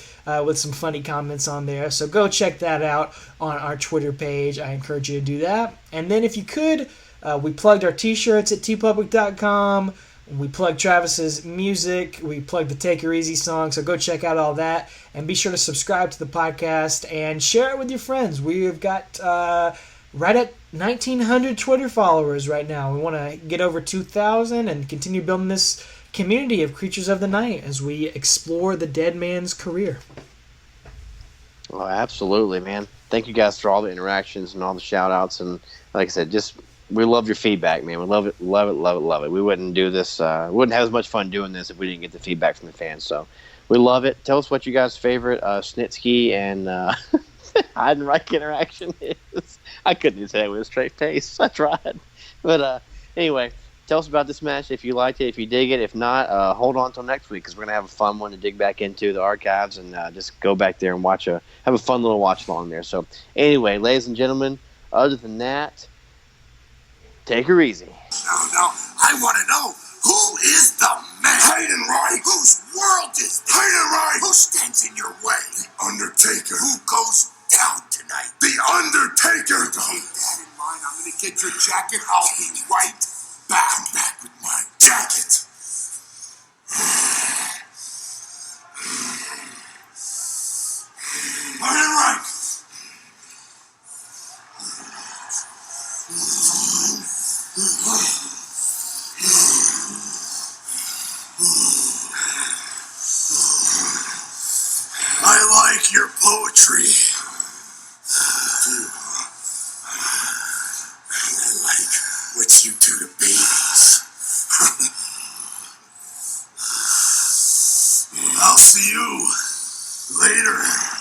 [SPEAKER 1] with some funny comments on there. So go check that out on our Twitter page. I encourage you to do that. And then if you could, we plugged our t-shirts at tpublic.com. We plugged Travis's music. We plugged the Take Her Easy song. So go check out all that. And be sure to subscribe to the podcast and share it with your friends. We've got right at 1,900 Twitter followers right now. We want to get over 2,000 and continue building this community of Creatures of the Night as we explore the dead man's career.
[SPEAKER 2] Oh, absolutely, man. Thank you guys for all the interactions and all the shout-outs. And like I said, we love your feedback, man. We love it, love it, love it, love it. We wouldn't do this, wouldn't have as much fun doing this if we didn't get the feedback from the fans. So we love it. Tell us what you guys' favorite Snitsky and Heidenreich interaction is. I couldn't even say it with a straight face. I tried. But anyway, tell us about this match if you liked it, if you dig it. If not, hold on until next week because we're going to have a fun one to dig back into the archives and just go back there and have a fun little watch along there. So anyway, ladies and gentlemen, other than that, take her easy.
[SPEAKER 3] Now, I want to know, who is the man? Heidenreich. Whose world is this? Heidenreich. Who stands in your way? The Undertaker. Who goes down tonight? The Undertaker. Keep that in mind. I'm going to get your jacket. I'll be right back. I'm back with my jacket. tree. I like what you do to babies. I'll see you later.